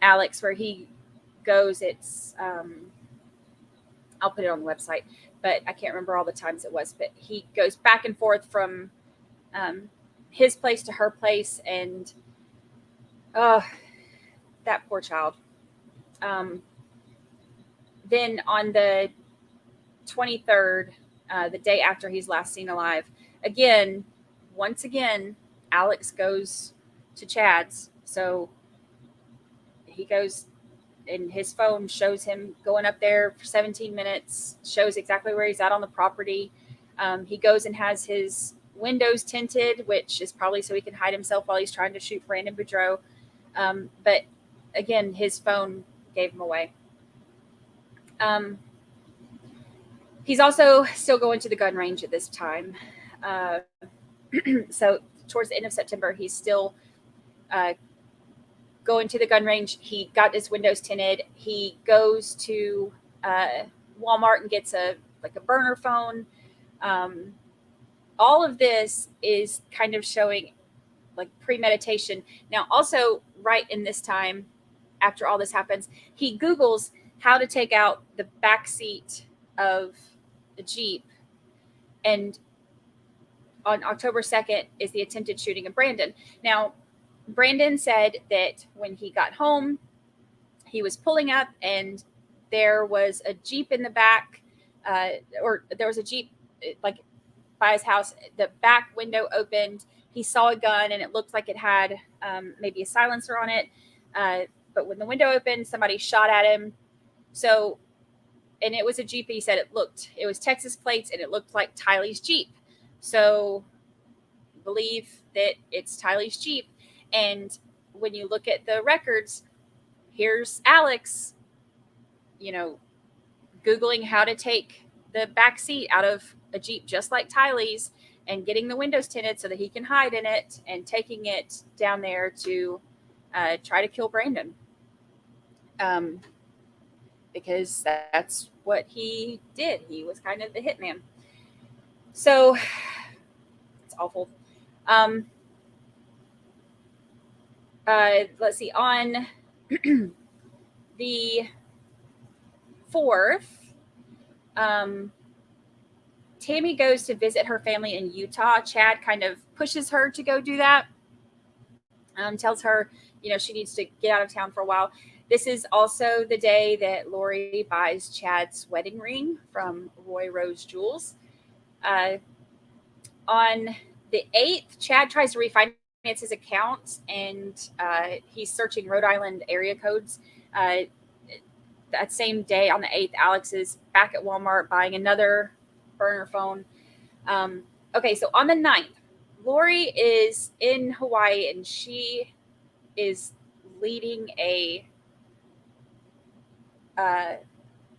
Speaker 1: Alex, where he goes. It's I'll put it on the website, but I can't remember all the times it was. But he goes back and forth from his place to her place, and that poor child. Then on the 23rd, the day after he's last seen alive, once again, Alex goes to Chad's. So he goes, and his phone shows him going up there for 17 minutes, shows exactly where he's at on the property. He goes and has his windows tinted, which is probably so he can hide himself while he's trying to shoot Brandon Boudreaux. But again, his phone gave him away. He's also still going to the gun range at this time. So towards the end of September, he's still going to the gun range. He got his windows tinted. He goes to Walmart and gets a burner phone. All of this is kind of showing like premeditation. Now, also right in this time, after all this happens, he Googles how to take out the back seat of a Jeep. And on October 2nd is the attempted shooting of Brandon. Now, Brandon said that when he got home, he was pulling up and there was a Jeep in the back, or there was a Jeep like by his house. The back window opened. He saw a gun and it looked like it had maybe a silencer on it. But when the window opened, somebody shot at him. So, and it was a Jeep. He said it was Texas plates and it looked like Tylee's Jeep. So believe that it's Tylee's Jeep. And when you look at the records, here's Alex, Googling how to take the back seat out of a Jeep just like Tylee's and getting the windows tinted so that he can hide in it and taking it down there to try to kill Brandon. Because that's what he did. He was kind of the hitman. So it's awful. Let's see. On the 4th, Tammy goes to visit her family in Utah. Chad kind of pushes her to go do that. Tells her, she needs to get out of town for a while. This is also the day that Lori buys Chad's wedding ring from Roy Rose Jewels. On the 8th, Chad tries to refinance his account, and he's searching Rhode Island area codes. That same day, on the 8th, Alex is back at Walmart buying another burner phone. Okay, so on the 9th, Lori is in Hawaii, and she is leading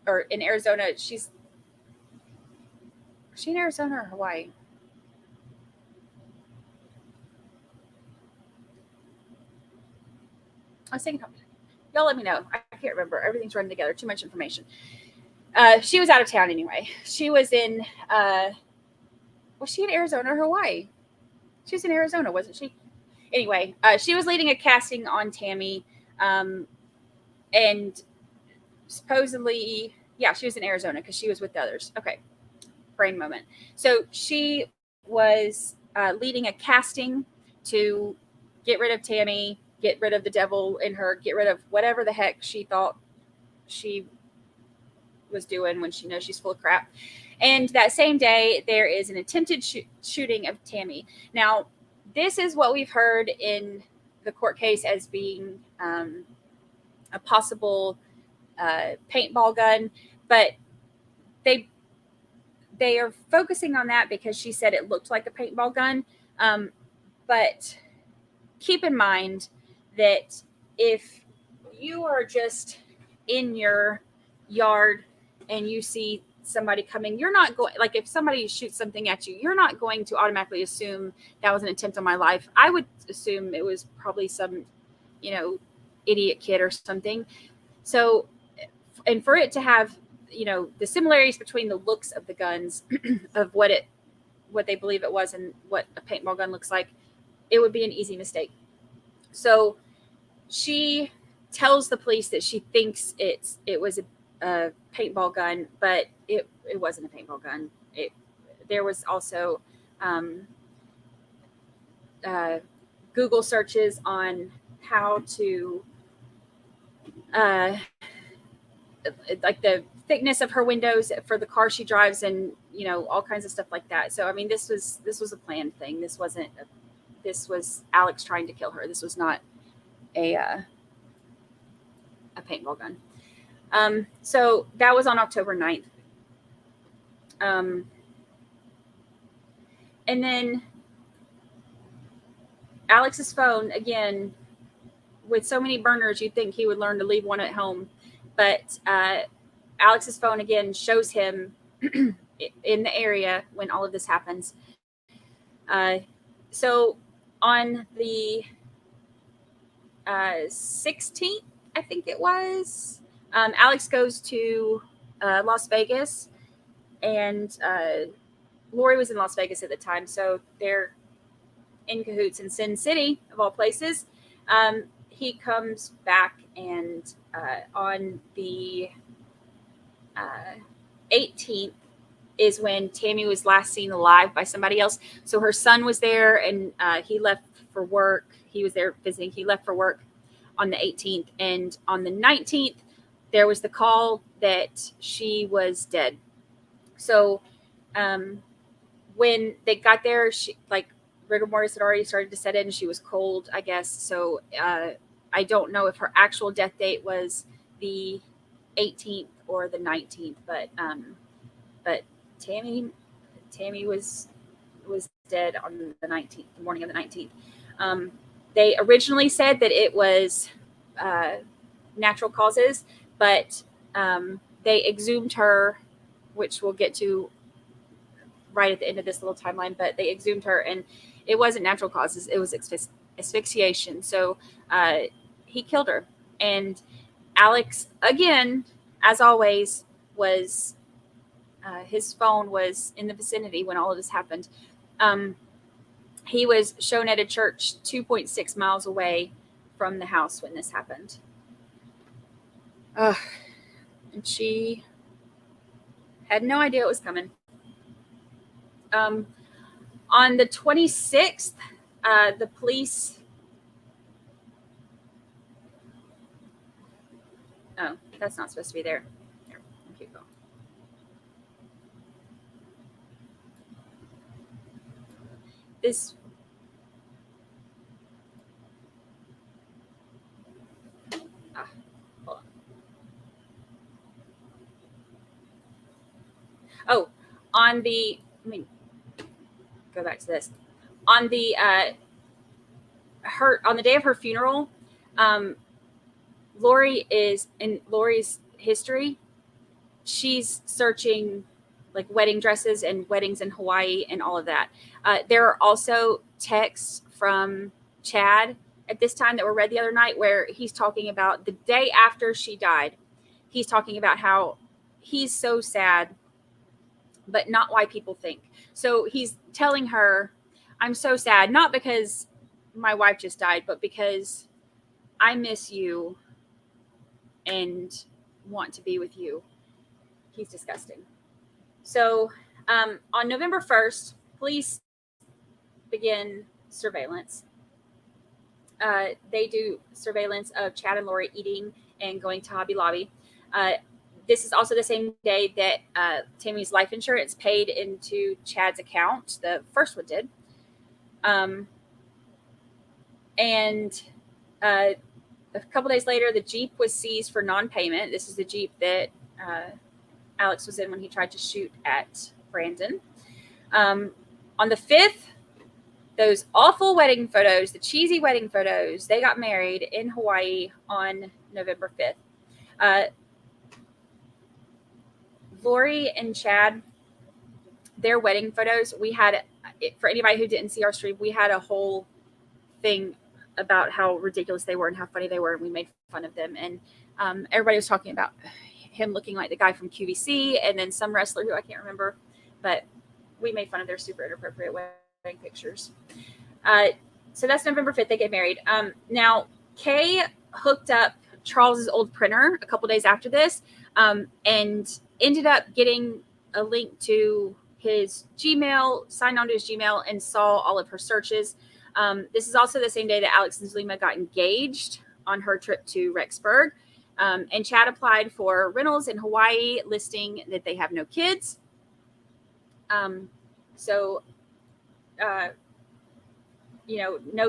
Speaker 1: or in Arizona. Is she in Arizona or Hawaii? I was thinking, y'all let me know. I can't remember. Everything's running together. Too much information. She was out of town anyway. She was in, was she in Arizona or Hawaii? She was in Arizona, wasn't she? Anyway, she was leading a casting on Tammy. And supposedly, yeah, she was in Arizona because she was with the others. Okay. Brain moment. So she was leading a casting to get rid of Tammy, get rid of the devil in her, get rid of whatever the heck she thought she was doing when she knows she's full of crap. And that same day, there is an attempted shooting of Tammy. Now, this is what we've heard in the court case as being a possible paintball gun, but they are focusing on that because she said it looked like a paintball gun. But keep in mind that if you are just in your yard and you see somebody coming, you're not going, like if somebody shoots something at you, you're not going to automatically assume that was an attempt on my life. I would assume it was probably some, idiot kid or something. So, and for it to have, the similarities between the looks of the guns of what they believe it was and what a paintball gun looks like, it would be an easy mistake. So she tells the police that she thinks it was a paintball gun, but it wasn't a paintball gun. There was also Google searches on how to like the thickness of her windows for the car she drives, and all kinds of stuff like that. So I mean, this was a planned thing. This was Alex trying to kill her. This was not a paintball gun. So that was on October 9th. And then Alex's phone, again, with so many burners, you'd think he would learn to leave one at home. But Alex's phone, again, shows him in the area when all of this happens. So on the 16th, I think it was, Alex goes to Las Vegas, and Lori was in Las Vegas at the time, so they're in cahoots in Sin City, of all places. He comes back, and on the 18th is when Tammy was last seen alive by somebody else. So her son was there, and he left for work. He was there visiting. He left for work on the 18th. And on the 19th, there was the call that she was dead. So when they got there, she, rigor mortis had already started to set in. She was cold, I guess. So I don't know if her actual death date was the 18th or the 19th, but Tammy was dead on the 19th, the morning of the 19th. They originally said that it was natural causes, but they exhumed her, which we'll get to right at the end of this little timeline, but they exhumed her, and it wasn't natural causes. It was asphyxiation. So he killed her. And Alex, again, as always, was his phone was in the vicinity when all of this happened. He was shown at a church 2.6 miles away from the house when this happened. And she had no idea it was coming. On the 26th, the police. Oh, that's not supposed to be there. Here, keep going. This. Hold on. Oh, on the. Let me go back to this. On the on the day of her funeral, Lori is in Lori's history. She's searching like wedding dresses and weddings in Hawaii and all of that. There are also texts from Chad at this time that were read the other night where he's talking about the day after she died. He's talking about how he's so sad, but not why people think. So he's telling her, I'm so sad, not because my wife just died, but because I miss you and want to be with you. He's disgusting. So on November 1st, police begin surveillance. They do surveillance of Chad and Lori eating and going to Hobby Lobby. This is also the same day that Tammy's life insurance paid into Chad's account. The first one did. And a couple days later, the Jeep was seized for non-payment. This is the Jeep that Alex was in when he tried to shoot at Brandon. On the 5th, those awful wedding photos, the cheesy wedding photos, they got married in Hawaii on November 5th. Lori and Chad, their wedding photos, we had, for anybody who didn't see our stream, we had a whole thing about how ridiculous they were and how funny they were, and we made fun of them. And everybody was talking about him looking like the guy from QVC and then some wrestler who I can't remember, but we made fun of their super inappropriate wedding pictures. So that's November 5th, they get married. Now, Kay hooked up Charles's old printer a couple days after this, and ended up getting a link to his Gmail, signed onto his Gmail, and saw all of her searches. This is also the same day that Alex and Zulema got engaged on her trip to Rexburg. And Chad applied for rentals in Hawaii, listing that they have no kids. No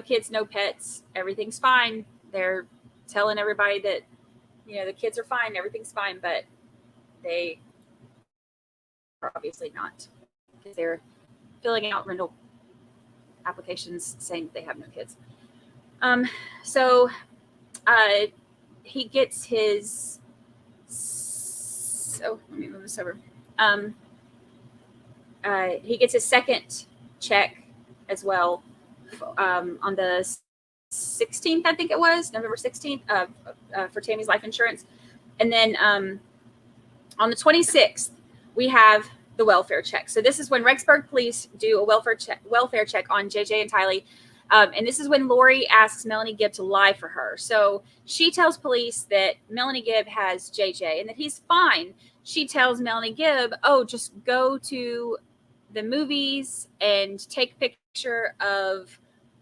Speaker 1: kids, no pets, everything's fine. They're telling everybody that, the kids are fine, everything's fine, but they are obviously not, because they're filling out rental applications saying they have no kids. He gets his, let me move this over. He gets his second check as well on the 16th, I think it was, November 16th, for Tammy's life insurance. And then on the 26th, we have the welfare check. So this is when Rexburg police do a welfare check on JJ and Tylee. And this is when Lori asks Melanie Gibb to lie for her. So she tells police that Melanie Gibb has JJ and that he's fine. She tells Melanie Gibb, just go to the movies and take a picture of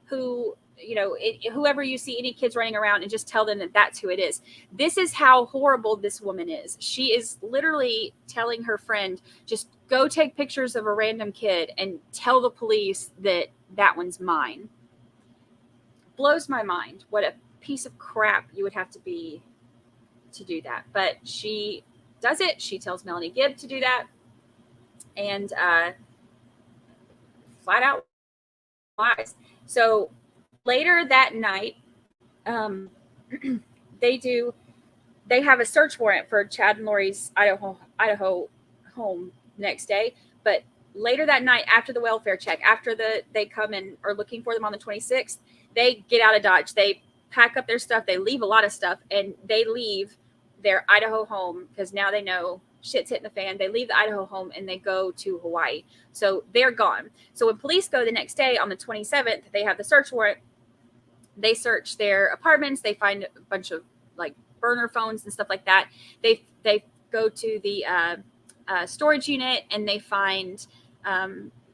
Speaker 1: whoever you see, any kids running around, and just tell them that that's who it is. This is how horrible this woman is. She is literally telling her friend, just go take pictures of a random kid and tell the police that that one's mine. Blows my mind what a piece of crap you would have to be to do that. But she does it. She tells Melanie Gibb to do that. And flat out lies. So later that night, they have a search warrant for Chad and Lori's Idaho home next day. But later that night, after the welfare check, after they come and are looking for them on the 26th, they get out of Dodge. They pack up their stuff. They leave a lot of stuff, and they leave their Idaho home because now they know shit's hitting the fan. They leave the Idaho home and they go to Hawaii. So they're gone. So when police go the next day on the 27th, they have the search warrant. They search their apartments. They find a bunch of like burner phones and stuff like that. They go to the storage unit, and they find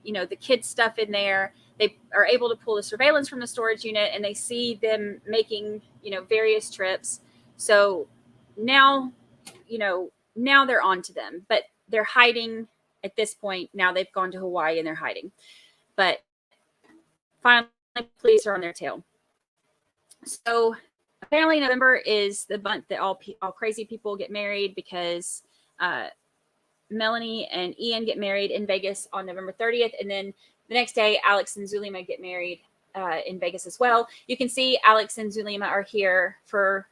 Speaker 1: the kids' stuff in there. They are able to pull the surveillance from the storage unit, and they see them making, various trips. So now, now they're on to them, but they're hiding at this point. Now they've gone to Hawaii and they're hiding, but finally police are on their tail. So apparently November is the month that all crazy people get married, because Melanie and Ian get married in Vegas on November 30th. And then the next day, Alex and Zulema get married in Vegas as well. You can see Alex and Zulema are here for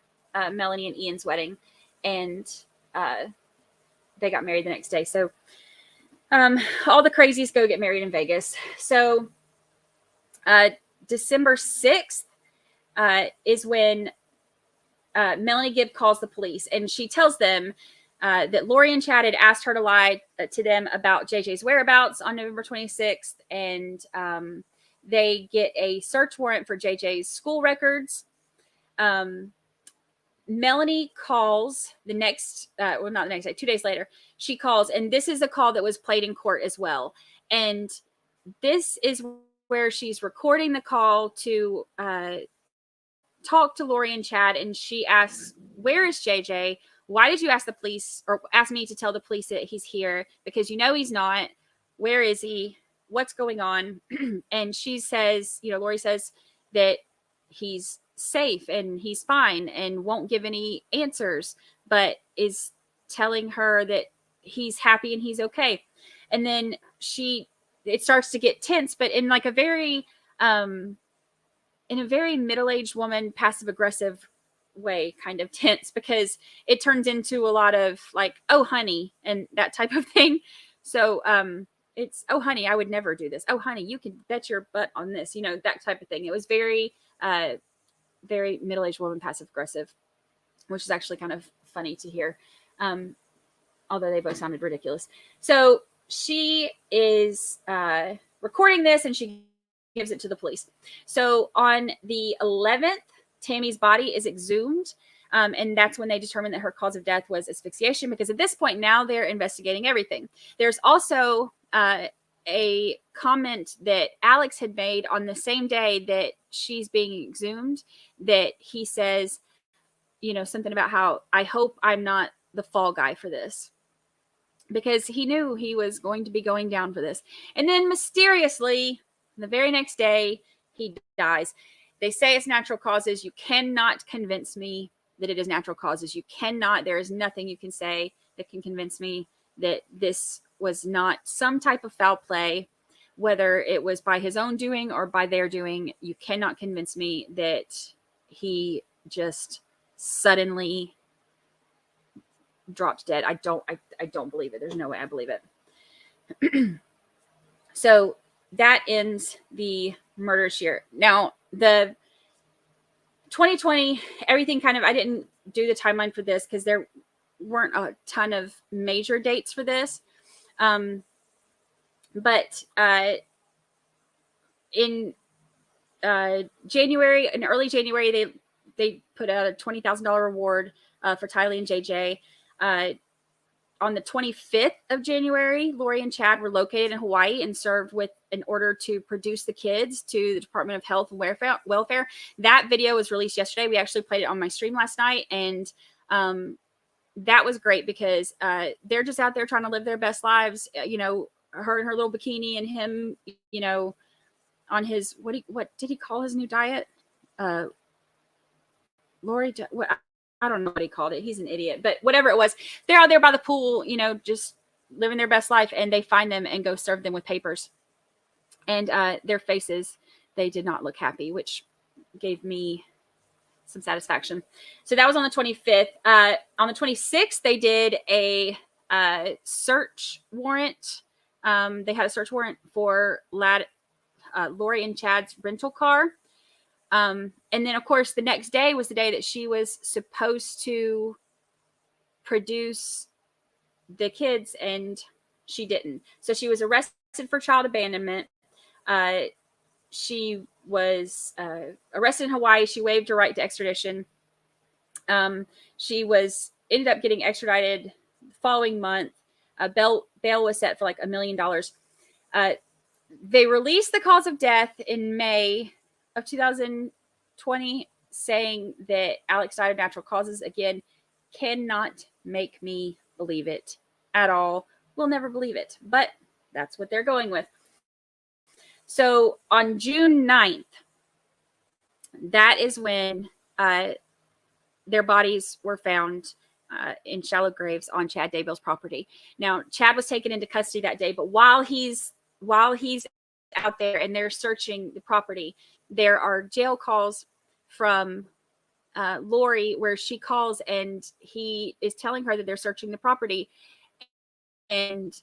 Speaker 1: Melanie and Ian's wedding. And they got married the next day. So all the crazies go get married in Vegas. So December 6th is when Melanie Gibb calls the police, and she tells them that Lori and Chad had asked her to lie to them about JJ's whereabouts on November 26th. And they get a search warrant for JJ's school records. Melanie calls the next, not the next day, 2 days later, she calls, and this is a call that was played in court as well. And this is where she's recording the call to talk to Lori and Chad, and she asks, "Where is JJ? Why did you ask the police, or ask me to tell the police that he's here? Because he's not. Where is he? What's going on?" And she says, Lori says that he's safe and he's fine and won't give any answers, but is telling her that he's happy and he's okay. And then it starts to get tense, but in like a very middle-aged woman, passive-aggressive way, kind of tense, because it turns into a lot of like, "Oh, honey," and that type of thing. So it's, "Oh, honey, I would never do this. Oh, honey, you can bet your butt on this," that type of thing. It was very, very middle-aged woman, passive-aggressive, which is actually kind of funny to hear, although they both sounded ridiculous. So she is recording this, and she gives it to the police. So on the 11th, Tammy's body is exhumed. And that's when they determined that her cause of death was asphyxiation, because at this point now they're investigating everything. There's also a comment that Alex had made on the same day that she's being exhumed, that he says, something about how, "I hope I'm not the fall guy for this," because he knew he was going to be going down for this. And then mysteriously, the very next day, he dies. They say it's natural causes. You cannot convince me that it is natural causes. You cannot. There is nothing you can say that can convince me that this was not some type of foul play, whether it was by his own doing or by their doing. You cannot convince me that he just suddenly dropped dead. I don't believe it. There's no way I believe it. So that ends the murder shear. Now, the 2020, everything kind of, I didn't do the timeline for this because there weren't a ton of major dates for this. But in January, in early January, they put out a $20,000 reward for Tylee and JJ. On the 25th of January, Lori and Chad were located in Hawaii and served with an order to produce the kids to the Department of Health and Welfare. That video was released yesterday. We actually played it on my stream last night, and that was great because they're just out there trying to live their best lives. Her in her little bikini, and him, on his what did he call his new diet? Lori, I don't know what he called it. He's an idiot, but whatever it was, they're out there by the pool, just living their best life, and they find them and go serve them with papers. And their faces, they did not look happy, which gave me some satisfaction. So that was on the 25th. On the 26th, they did a search warrant. They had a search warrant for Lori and Chad's rental car. And then, of course, the next day was the day that she was supposed to produce the kids, and she didn't. So she was arrested for child abandonment. She was arrested in Hawaii. She waived her right to extradition. She ended up getting extradited the following month. Bail was set for like $1 million. they released the cause of death in May of 2020, saying that Alex died of natural causes. Again, cannot make me believe it at all. We'll never believe it, but that's what they're going with. So on June 9th, that is when their bodies were found in shallow graves on Chad Daybell's property. Now, Chad was taken into custody that day, but while he's out there and they're searching the property, there are jail calls from Lori where she calls and he is telling her that they're searching the property. And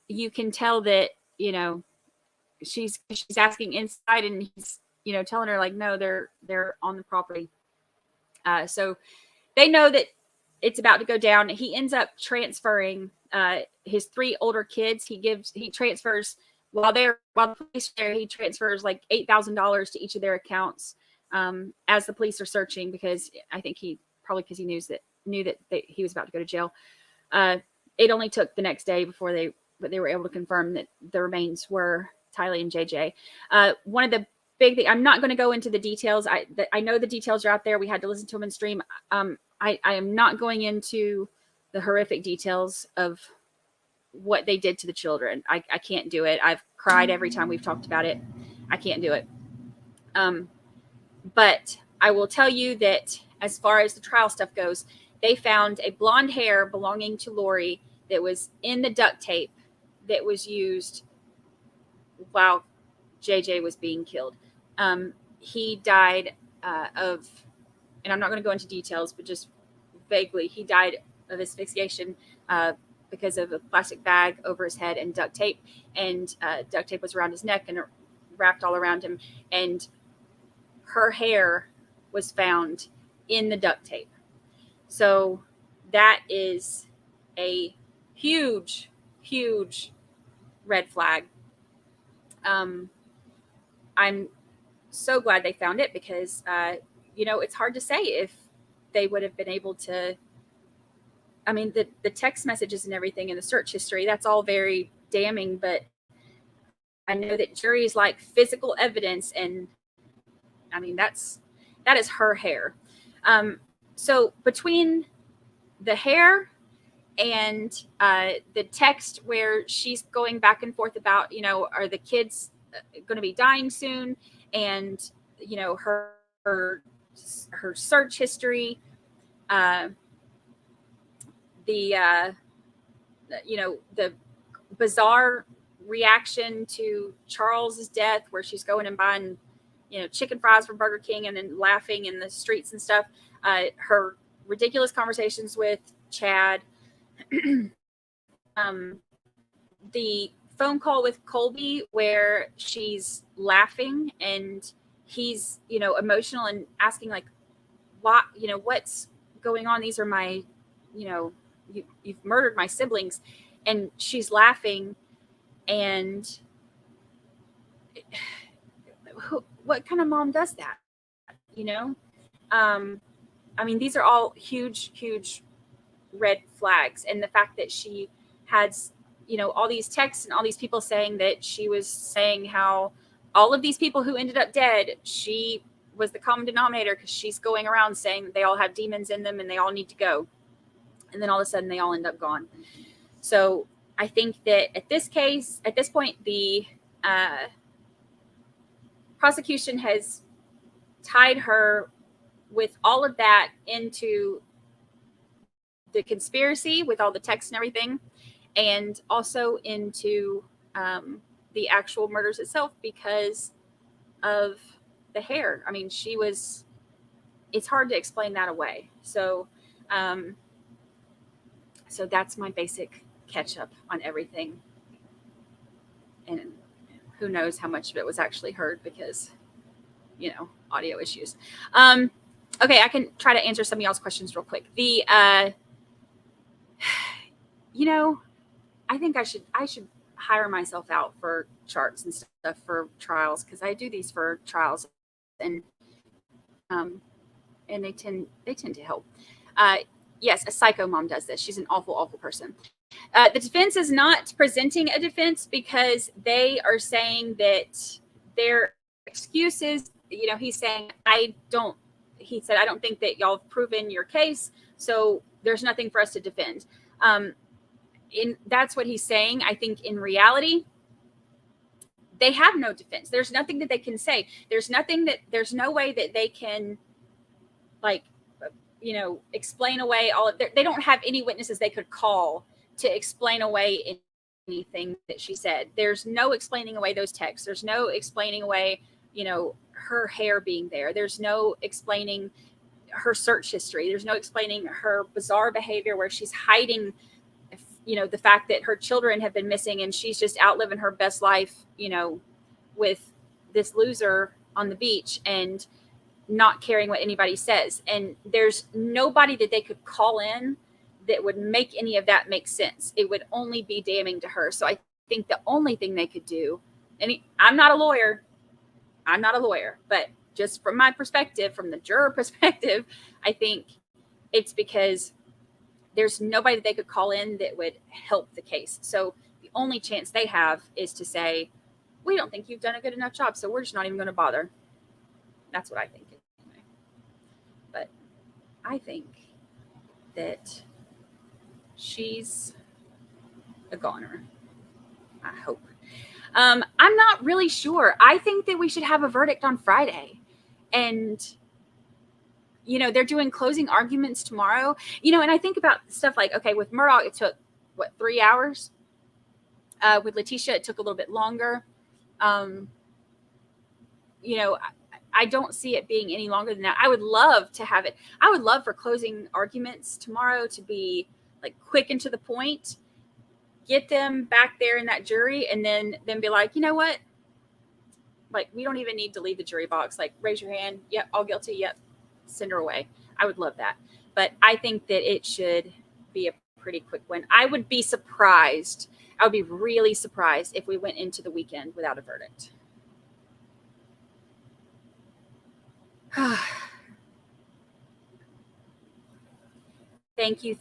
Speaker 1: you can tell that, you know, she's asking inside and he's, you know, telling her like, no, they're on the property. So they know that it's about to go down. He ends up transferring his 3 older kids. He transfers while the police are there, he transfers like $8,000 to each of their accounts as the police are searching, because I think because he knew that he was about to go to jail. It only took the next day before they were able to confirm that the remains were Tylee and JJ. One of the big thing, I'm not going to go into the details. I know the details are out there. We had to listen to them in stream. I am not going into the horrific details of what they did to the children. I can't do it. I've cried every time we've talked about it. I can't do it. But I will tell you that as far as the trial stuff goes, they found a blonde hair belonging to Lori that was in the duct tape that was used while JJ was being killed. He died of, and I'm not going to go into details, but just vaguely, he died of asphyxiation because of a plastic bag over his head and duct tape. And duct tape was around his neck and wrapped all around him. And her hair was found in the duct tape. So that is a huge, huge red flag. I'm so glad they found it because, it's hard to say if they would have been able to. I mean, the text messages and everything in the search history, that's all very damning, but I know that juries like physical evidence, and I mean, that is her hair. So between the hair and the text where she's going back and forth about, are the kids going to be dying soon? And, her search history, the bizarre reaction to Charles's death, where she's going and buying, chicken fries from Burger King and then laughing in the streets and stuff. Her ridiculous conversations with Chad, the phone call with Colby where she's laughing and he's, emotional and asking like, what, what's going on? These are my, you've murdered my siblings. And she's laughing. And what kind of mom does that? I mean, these are all huge, huge red flags. And the fact that she had, all these texts and all these people saying that she was saying how all of these people who ended up dead, she was the common denominator because she's going around saying that they all have demons in them and they all need to go. And then all of a sudden they all end up gone. So I think that at this point, the prosecution has tied her with all of that into the conspiracy with all the texts and everything, and also into the actual murders itself because of the hair. I mean, it's hard to explain that away. So, so that's my basic catch up on everything. And who knows how much of it was actually heard because, audio issues. Okay, I can try to answer some of y'all's questions real quick. I think I should hire myself out for charts and stuff for trials because I do these for trials, and they tend to help. Yes, a psycho mom does this. She's an awful, awful person. The defense is not presenting a defense because they are saying that their excuses, he's saying, I don't think that y'all have proven your case, so there's nothing for us to defend. That's what he's saying. I think in reality, they have no defense. There's nothing that they can say. There's no way that they can, explain away all of they don't have any witnesses they could call to explain away anything that she said. There's no explaining away those texts. There's no explaining away, her hair being there. There's no explaining her search history. There's no explaining her bizarre behavior where she's hiding, the fact that her children have been missing and she's just out living her best life, with this loser on the beach and not caring what anybody says. And there's nobody that they could call in that would make any of that make sense. It would only be damning to her. So I think the only thing they could do, and I'm not a lawyer, but just from my perspective, from the juror perspective, I think it's because there's nobody that they could call in that would help the case. So the only chance they have is to say, we don't think you've done a good enough job, so we're just not even going to bother. That's what I think. Anyway. But I think that she's a goner. I hope. I'm not really sure. I think that we should have a verdict on Friday. And, they're doing closing arguments tomorrow. And I think about stuff like, okay, with Murdaugh, it took, 3 hours? With Letitia, it took a little bit longer. I don't see it being any longer than that. I would love to have it. I would love for closing arguments tomorrow to be quick and to the point, get them back there in that jury, and then be like, you know what? We don't even need to leave the jury box. Raise your hand. Yep, all guilty. Yep, send her away. I would love that. But I think that it should be a pretty quick win. I would be surprised. I would be really surprised if we went into the weekend without a verdict. Thank you.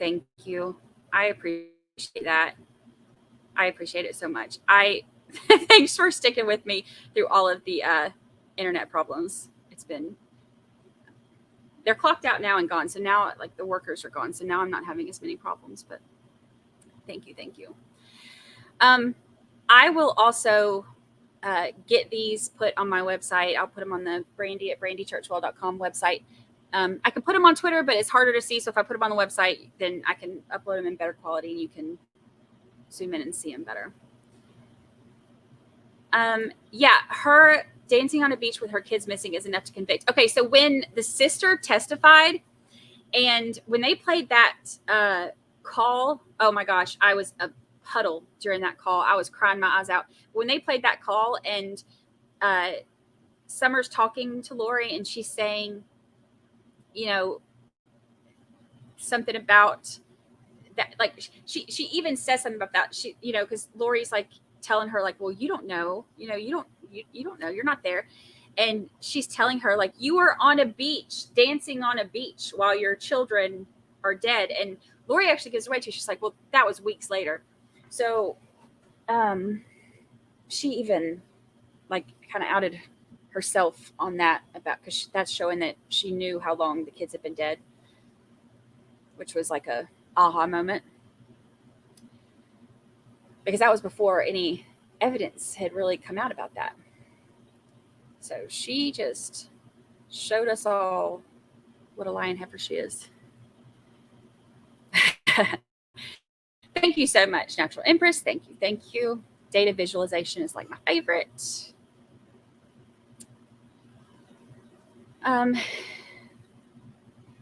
Speaker 1: I appreciate that. I appreciate it so much. Thanks for sticking with me through all of the internet problems. They're clocked out now and gone. So now the workers are gone. So now I'm not having as many problems, but thank you. I will also get these put on my website. I'll put them on the Brandi at brandichurchwell.com website. I can put them on Twitter, but it's harder to see. So if I put them on the website, then I can upload them in better quality and you can zoom in and see them better. Her dancing on a beach with her kids missing is enough to convict. Okay, so when the sister testified and when they played that call, oh my gosh, I was a puddle during that call. I was crying my eyes out. When they played that call and Summer's talking to Lori and she's saying, something about that, she even says something about that. She, because Lori's telling her well, you don't know, you don't know, you're not there. And she's telling her you were on a beach, dancing on a beach while your children are dead. And Lori actually gives away to, she's like, well, that was weeks later. So she even kind of outed herself on that because that's showing that she knew how long the kids had been dead, which was a aha moment. Because that was before any evidence had really come out about that. So she just showed us all what a lion heifer she is. Thank you so much, Natural Empress. Thank you. Data visualization is my favorite.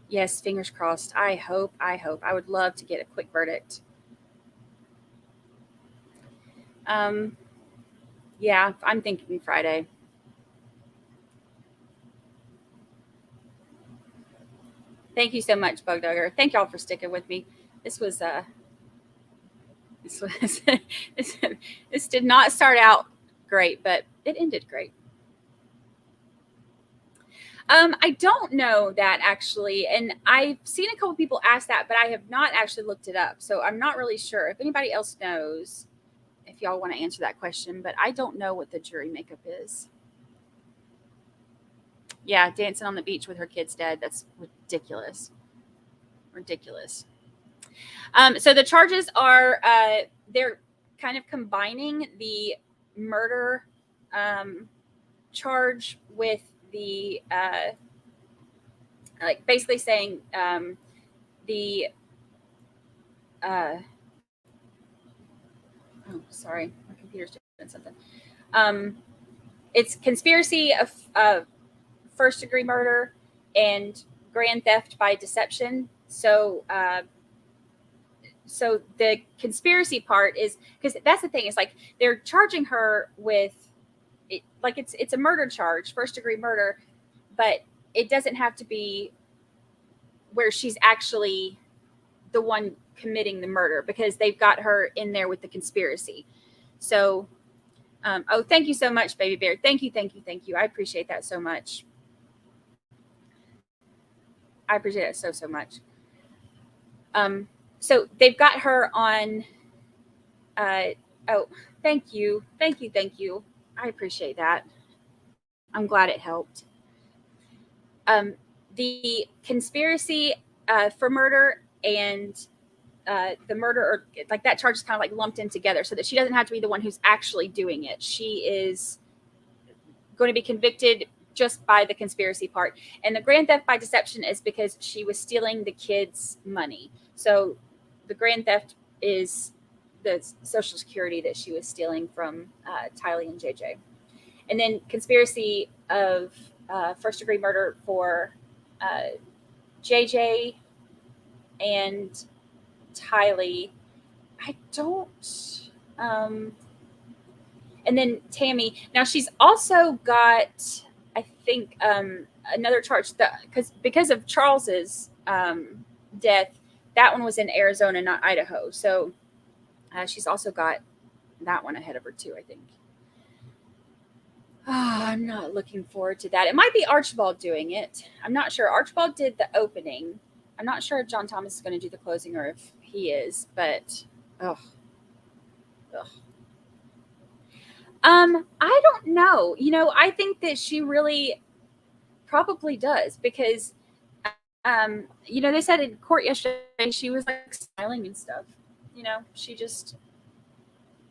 Speaker 1: Yes, fingers crossed. I hope. I would love to get a quick verdict. Yeah, I'm thinking Friday. Thank you so much, Bug Dugger. Thank y'all for sticking with me. This did not start out great, but it ended great. I don't know that actually, and I've seen a couple people ask that, but I have not actually looked it up, so I'm not really sure. If anybody else knows, if y'all want to answer that question, but I don't know what the jury makeup is. Yeah, dancing on the beach with her kids dead. That's ridiculous. Ridiculous. So the charges are they're kind of combining the murder charge with the like basically saying the oh sorry, my computer's doing something. It's conspiracy of first degree murder and grand theft by deception. So so the conspiracy part is because that's the thing, is like they're charging her with it, like it's a murder charge, first degree murder, but it doesn't have to be where she's actually the one committing the murder, because they've got her in there with the conspiracy. So oh, thank you so much, baby bear. Thank you. I appreciate that so much. I appreciate it so much. So they've got her on oh, thank you. I appreciate that. I'm glad it helped. The conspiracy for murder and the murder, or like that charge is kind of like lumped in together, so that she doesn't have to be the one who's actually doing it. She is going to be convicted just by the conspiracy part. And the grand theft by deception is because she was stealing the kids' money. So the grand theft is the Social Security that she was stealing from Tylee and JJ. And then conspiracy of first degree murder for JJ and Tylee. I don't. And then Tammy. Now she's also got, I think, another charge because of Charles's death. That one was in Arizona, not Idaho. So she's also got that one ahead of her too, I think. Oh, I'm not looking forward to that. It might be Archibald doing it. I'm not sure. Archibald did the opening. I'm not sure if John Thomas is going to do the closing or if he is, but ugh. I don't know. I think that she really probably does, because they said in court yesterday she was like smiling and stuff. She just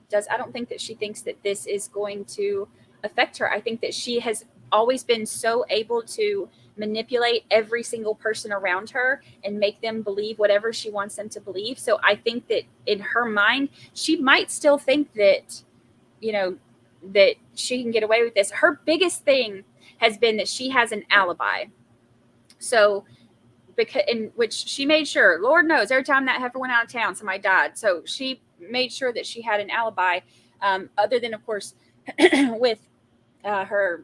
Speaker 1: does. I don't think that she thinks that this is going to affect her. I think that she has always been so able to manipulate every single person around her and make them believe whatever she wants them to believe. So I think that in her mind, she might still think that, that she can get away with this. Her biggest thing has been that she has an alibi. So in which she made sure, Lord knows, every time that heifer went out of town, somebody died. So she made sure that she had an alibi, other than, of course, with her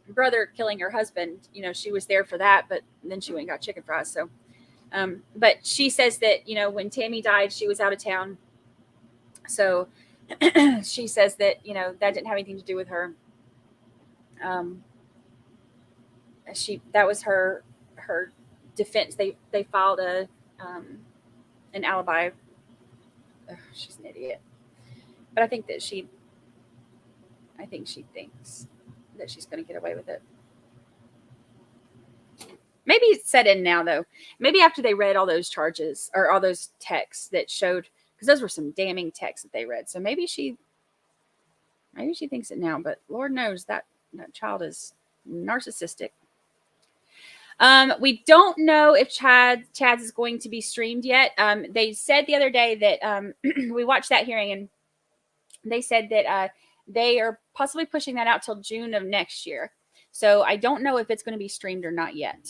Speaker 1: brother killing her husband. She was there for that, but then she went and got chicken fries. So, but she says that, when Tammy died, she was out of town. So she says that, that didn't have anything to do with her. That was her defense. They filed an alibi. Ugh, she's an idiot. But I think she thinks that she's going to get away with it. Maybe it's set in now, though. Maybe after they read all those charges or all those texts that showed, because those were some damning texts that they read. So maybe she thinks it now, but Lord knows that child is narcissistic. We don't know if Chad's is going to be streamed yet. They said the other day that we watched that hearing, and they said that they are possibly pushing that out till June of next year. So I don't know if it's going to be streamed or not yet.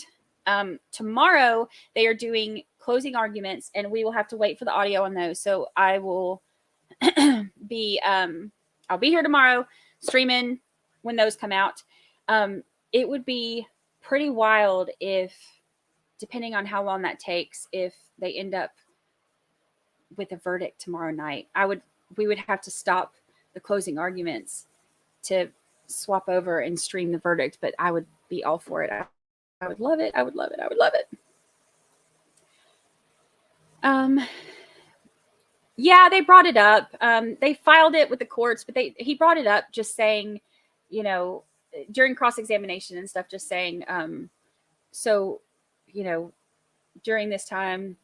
Speaker 1: Tomorrow they are doing closing arguments, and we will have to wait for the audio on those. So I will be I'll be here tomorrow streaming when those come out. It would be pretty wild if, depending on how long that takes, if they end up with a verdict tomorrow night. We would have to stop the closing arguments to swap over and stream the verdict, but I would be all for it. I would love it. I would love it. I would love it. Yeah, they brought it up. They filed it with the courts, but he brought it up just saying, you know, during cross-examination and stuff, just saying, so, you know, during this time,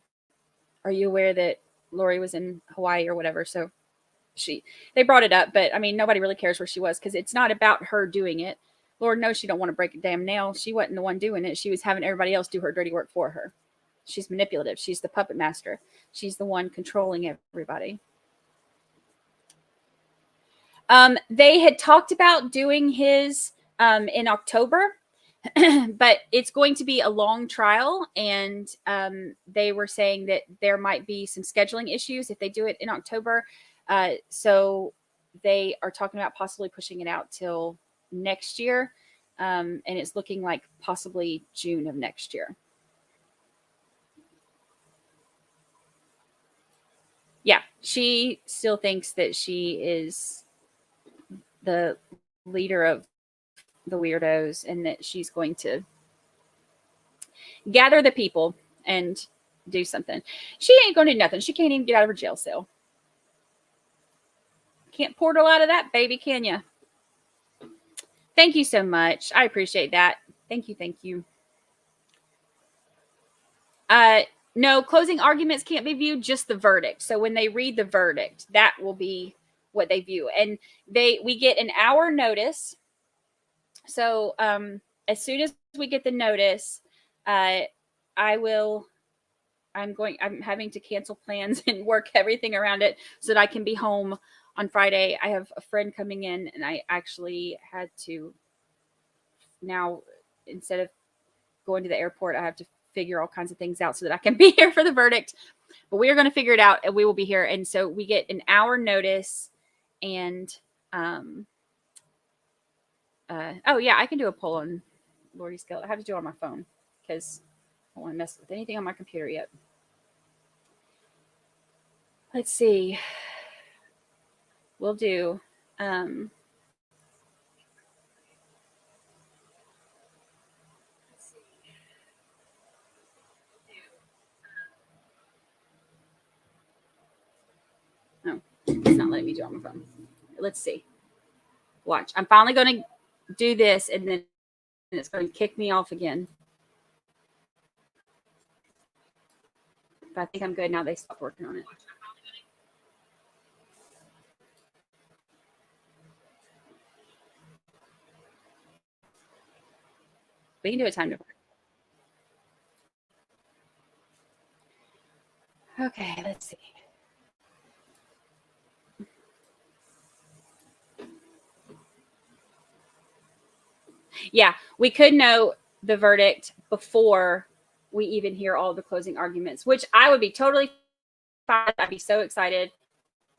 Speaker 1: are you aware that Lori was in Hawaii or whatever? So they brought it up, but I mean, nobody really cares where she was because it's not about her doing it. Lord knows she don't want to break a damn nail. She wasn't the one doing it. She was having everybody else do her dirty work for her. She's manipulative. She's the puppet master. She's the one controlling everybody. They had talked about doing his in October, but it's going to be a long trial. And they were saying that there might be some scheduling issues if they do it in October. So they are talking about possibly pushing it out till next year. And it's looking like possibly June of next year. Yeah, she still thinks that she is the leader of the weirdos and that she's going to gather the people and do something. She ain't going to do nothing. She can't even get out of her jail cell. Can't portal out of that, baby, can you? Thank you so much. I appreciate that. Thank you. Thank you. No, closing arguments can't be viewed, just the verdict. So when they read the verdict, that will be what they view. And we get an hour notice. So as soon as we get the notice, I'm having to cancel plans and work everything around it so that I can be home on Friday. I have a friend coming in, and I actually had to now, instead of going to the airport, I have to figure all kinds of things out so that I can be here for the verdict. But we are going to figure it out, and we will be here. And so we get an hour notice. And oh yeah, I can do a poll on Lori's Guild. I have to do it on my phone because I don't want to mess with anything on my computer yet. Let's see. We'll do oh, it's not letting me do it on my phone. Let's see. Watch. I'm finally going to do this, and then it's going to kick me off again. But I think I'm good now. They stopped working on it. We can do a time difference. Okay, let's see. Yeah, we could know the verdict before we even hear all the closing arguments, which I would be totally fine. I'd be so excited.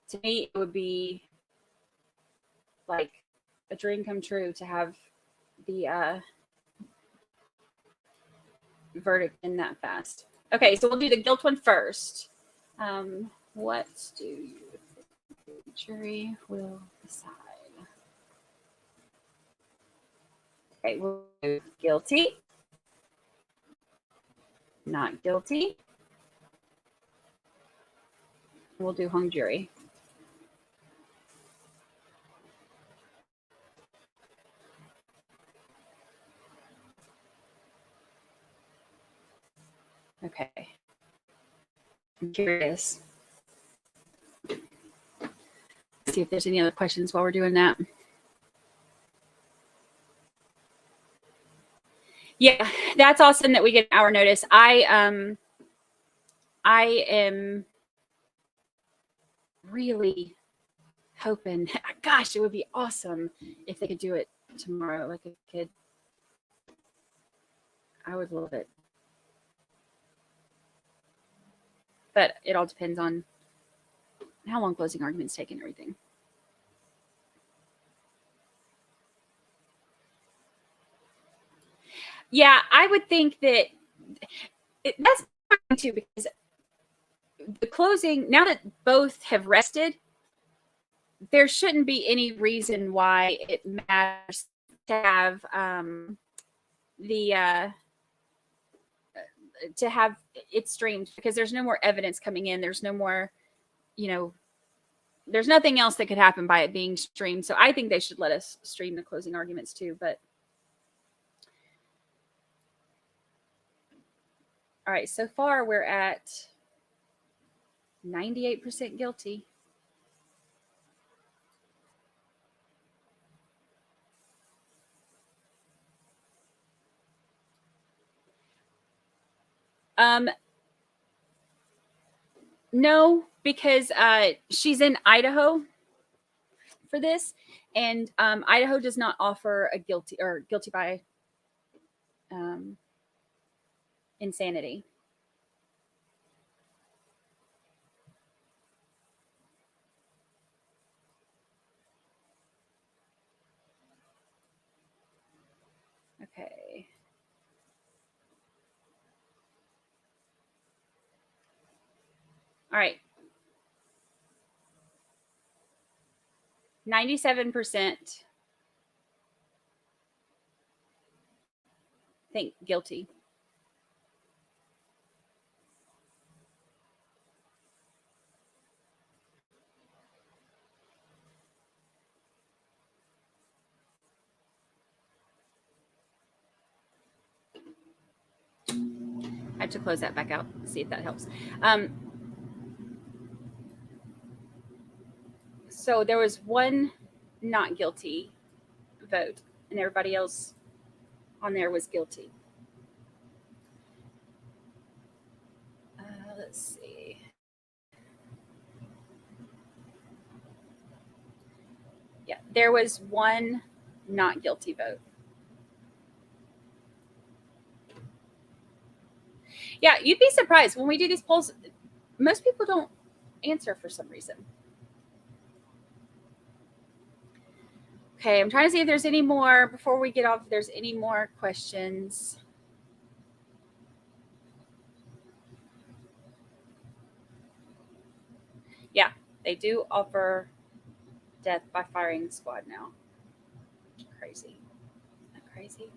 Speaker 1: To me, it would be like a dream come true to have the verdict in that fast. Okay, so we'll do the guilt one first. What do you think the jury will decide? Okay, we'll do guilty, not guilty. We'll do hung jury. Okay. I'm curious. See if there's any other questions while we're doing that. Yeah, that's awesome that we get an hour notice. I am really hoping, gosh, it would be awesome if they could do it tomorrow. Like a kid. I would love it. But it all depends on how long closing arguments take and everything. Yeah, I would think that that's fine too, because the closing, now that both have rested, there shouldn't be any reason why it matters to have to have it streamed, because there's no more evidence coming in. There's no more, there's nothing else that could happen by it being streamed. So I think they should let us stream the closing arguments too. But all right, so far we're at 98% guilty. No, because she's in Idaho for this, and Idaho does not offer a guilty by insanity. Okay. All right. 97% think guilty. I have to close that back out, see if that helps. So there was one not guilty vote, and everybody else on there was guilty. Let's see. Yeah, there was one not guilty vote. Yeah, you'd be surprised when we do these polls. Most people don't answer for some reason. Okay, I'm trying to see if there's any more before we get off. If there's any more questions. Yeah, they do offer death by firing squad now. Crazy. Isn't that crazy?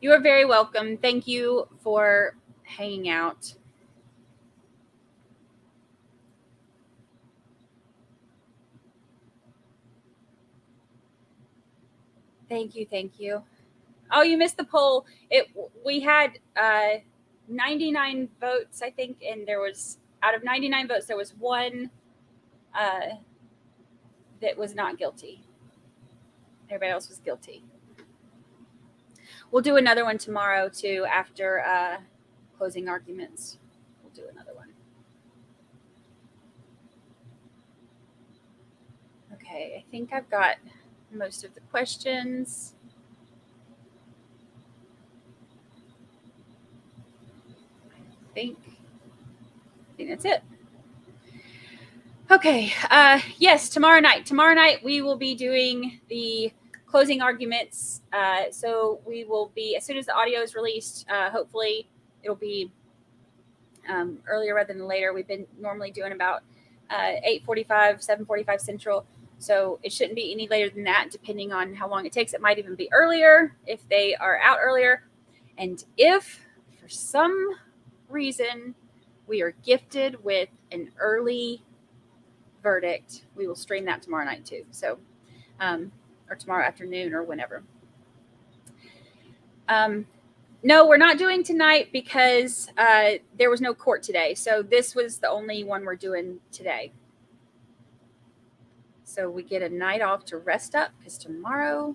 Speaker 1: You are very welcome. Thank you for hanging out. Thank you. Thank you. Oh, you missed the poll. We had 99 votes, I think, and there was, out of 99 votes, there was one that was not guilty. Everybody else was guilty. We'll do another one tomorrow too, after closing arguments. We'll do another one. Okay, I think I've got most of the questions. I think that's it. Okay. Yes, tomorrow night. Tomorrow night we will be doing the closing arguments. So we will be, as soon as the audio is released, hopefully it'll be earlier rather than later. We've been normally doing about 8:45, 7:45 Central. So it shouldn't be any later than that, depending on how long it takes. It might even be earlier if they are out earlier. And if for some reason we are gifted with an early verdict, we will stream that tomorrow night too. So, or tomorrow afternoon or whenever. No, we're not doing tonight because there was no court today. So this was the only one we're doing today. So we get a night off to rest up because tomorrow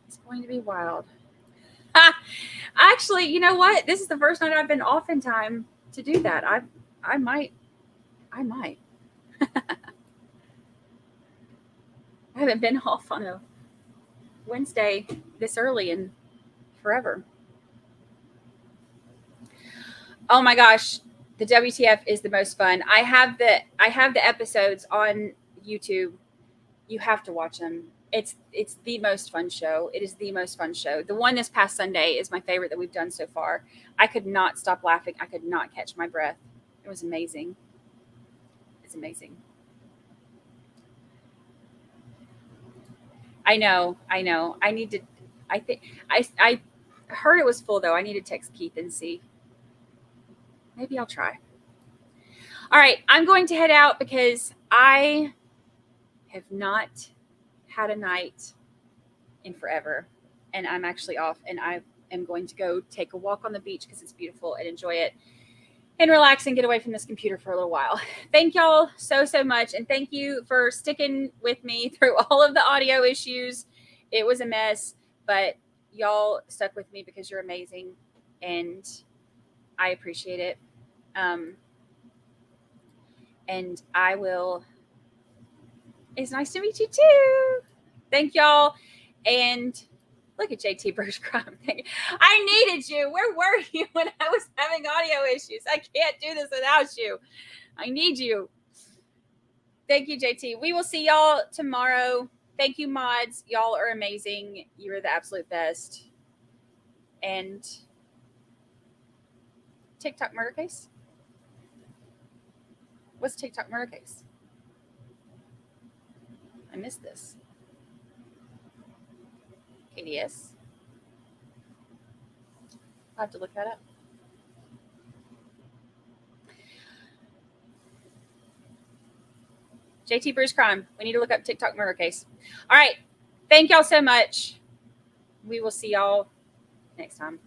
Speaker 1: it's going to be wild. Actually, you know what? This is the first night I've been off in time to do that. I might. I haven't been off on a Wednesday this early in forever. Oh my gosh, the WTF is the most fun. I have the episodes on YouTube. You have to watch them. It's the most fun show. It is the most fun show. The one this past Sunday is my favorite that we've done so far. I could not stop laughing. I could not catch my breath. It was amazing. It's amazing. I know. I need to. I think I heard it was full though. I need to text Keith and see. Maybe I'll try. All right, I'm going to head out because I have not had a night in forever, and I'm actually off, and I am going to go take a walk on the beach because it's beautiful and enjoy it and relax and get away from this computer for a little while. Thank y'all so much, and thank you for sticking with me through all of the audio issues. It was a mess, but y'all stuck with me because you're amazing, and I appreciate it. And I will. It's nice to meet you too. Thank y'all. And look at JT Bruce Crumb. I needed you. Where were you when I was having audio issues? I can't do this without you. I need you. Thank you, JT. We will see y'all tomorrow. Thank you, mods. Y'all are amazing. You're the absolute best. And TikTok murder case? What's TikTok murder case? I missed this. KDS. I'll have to look that up. JT Bruce Crime. We need to look up TikTok murder case. All right. Thank y'all so much. We will see y'all next time.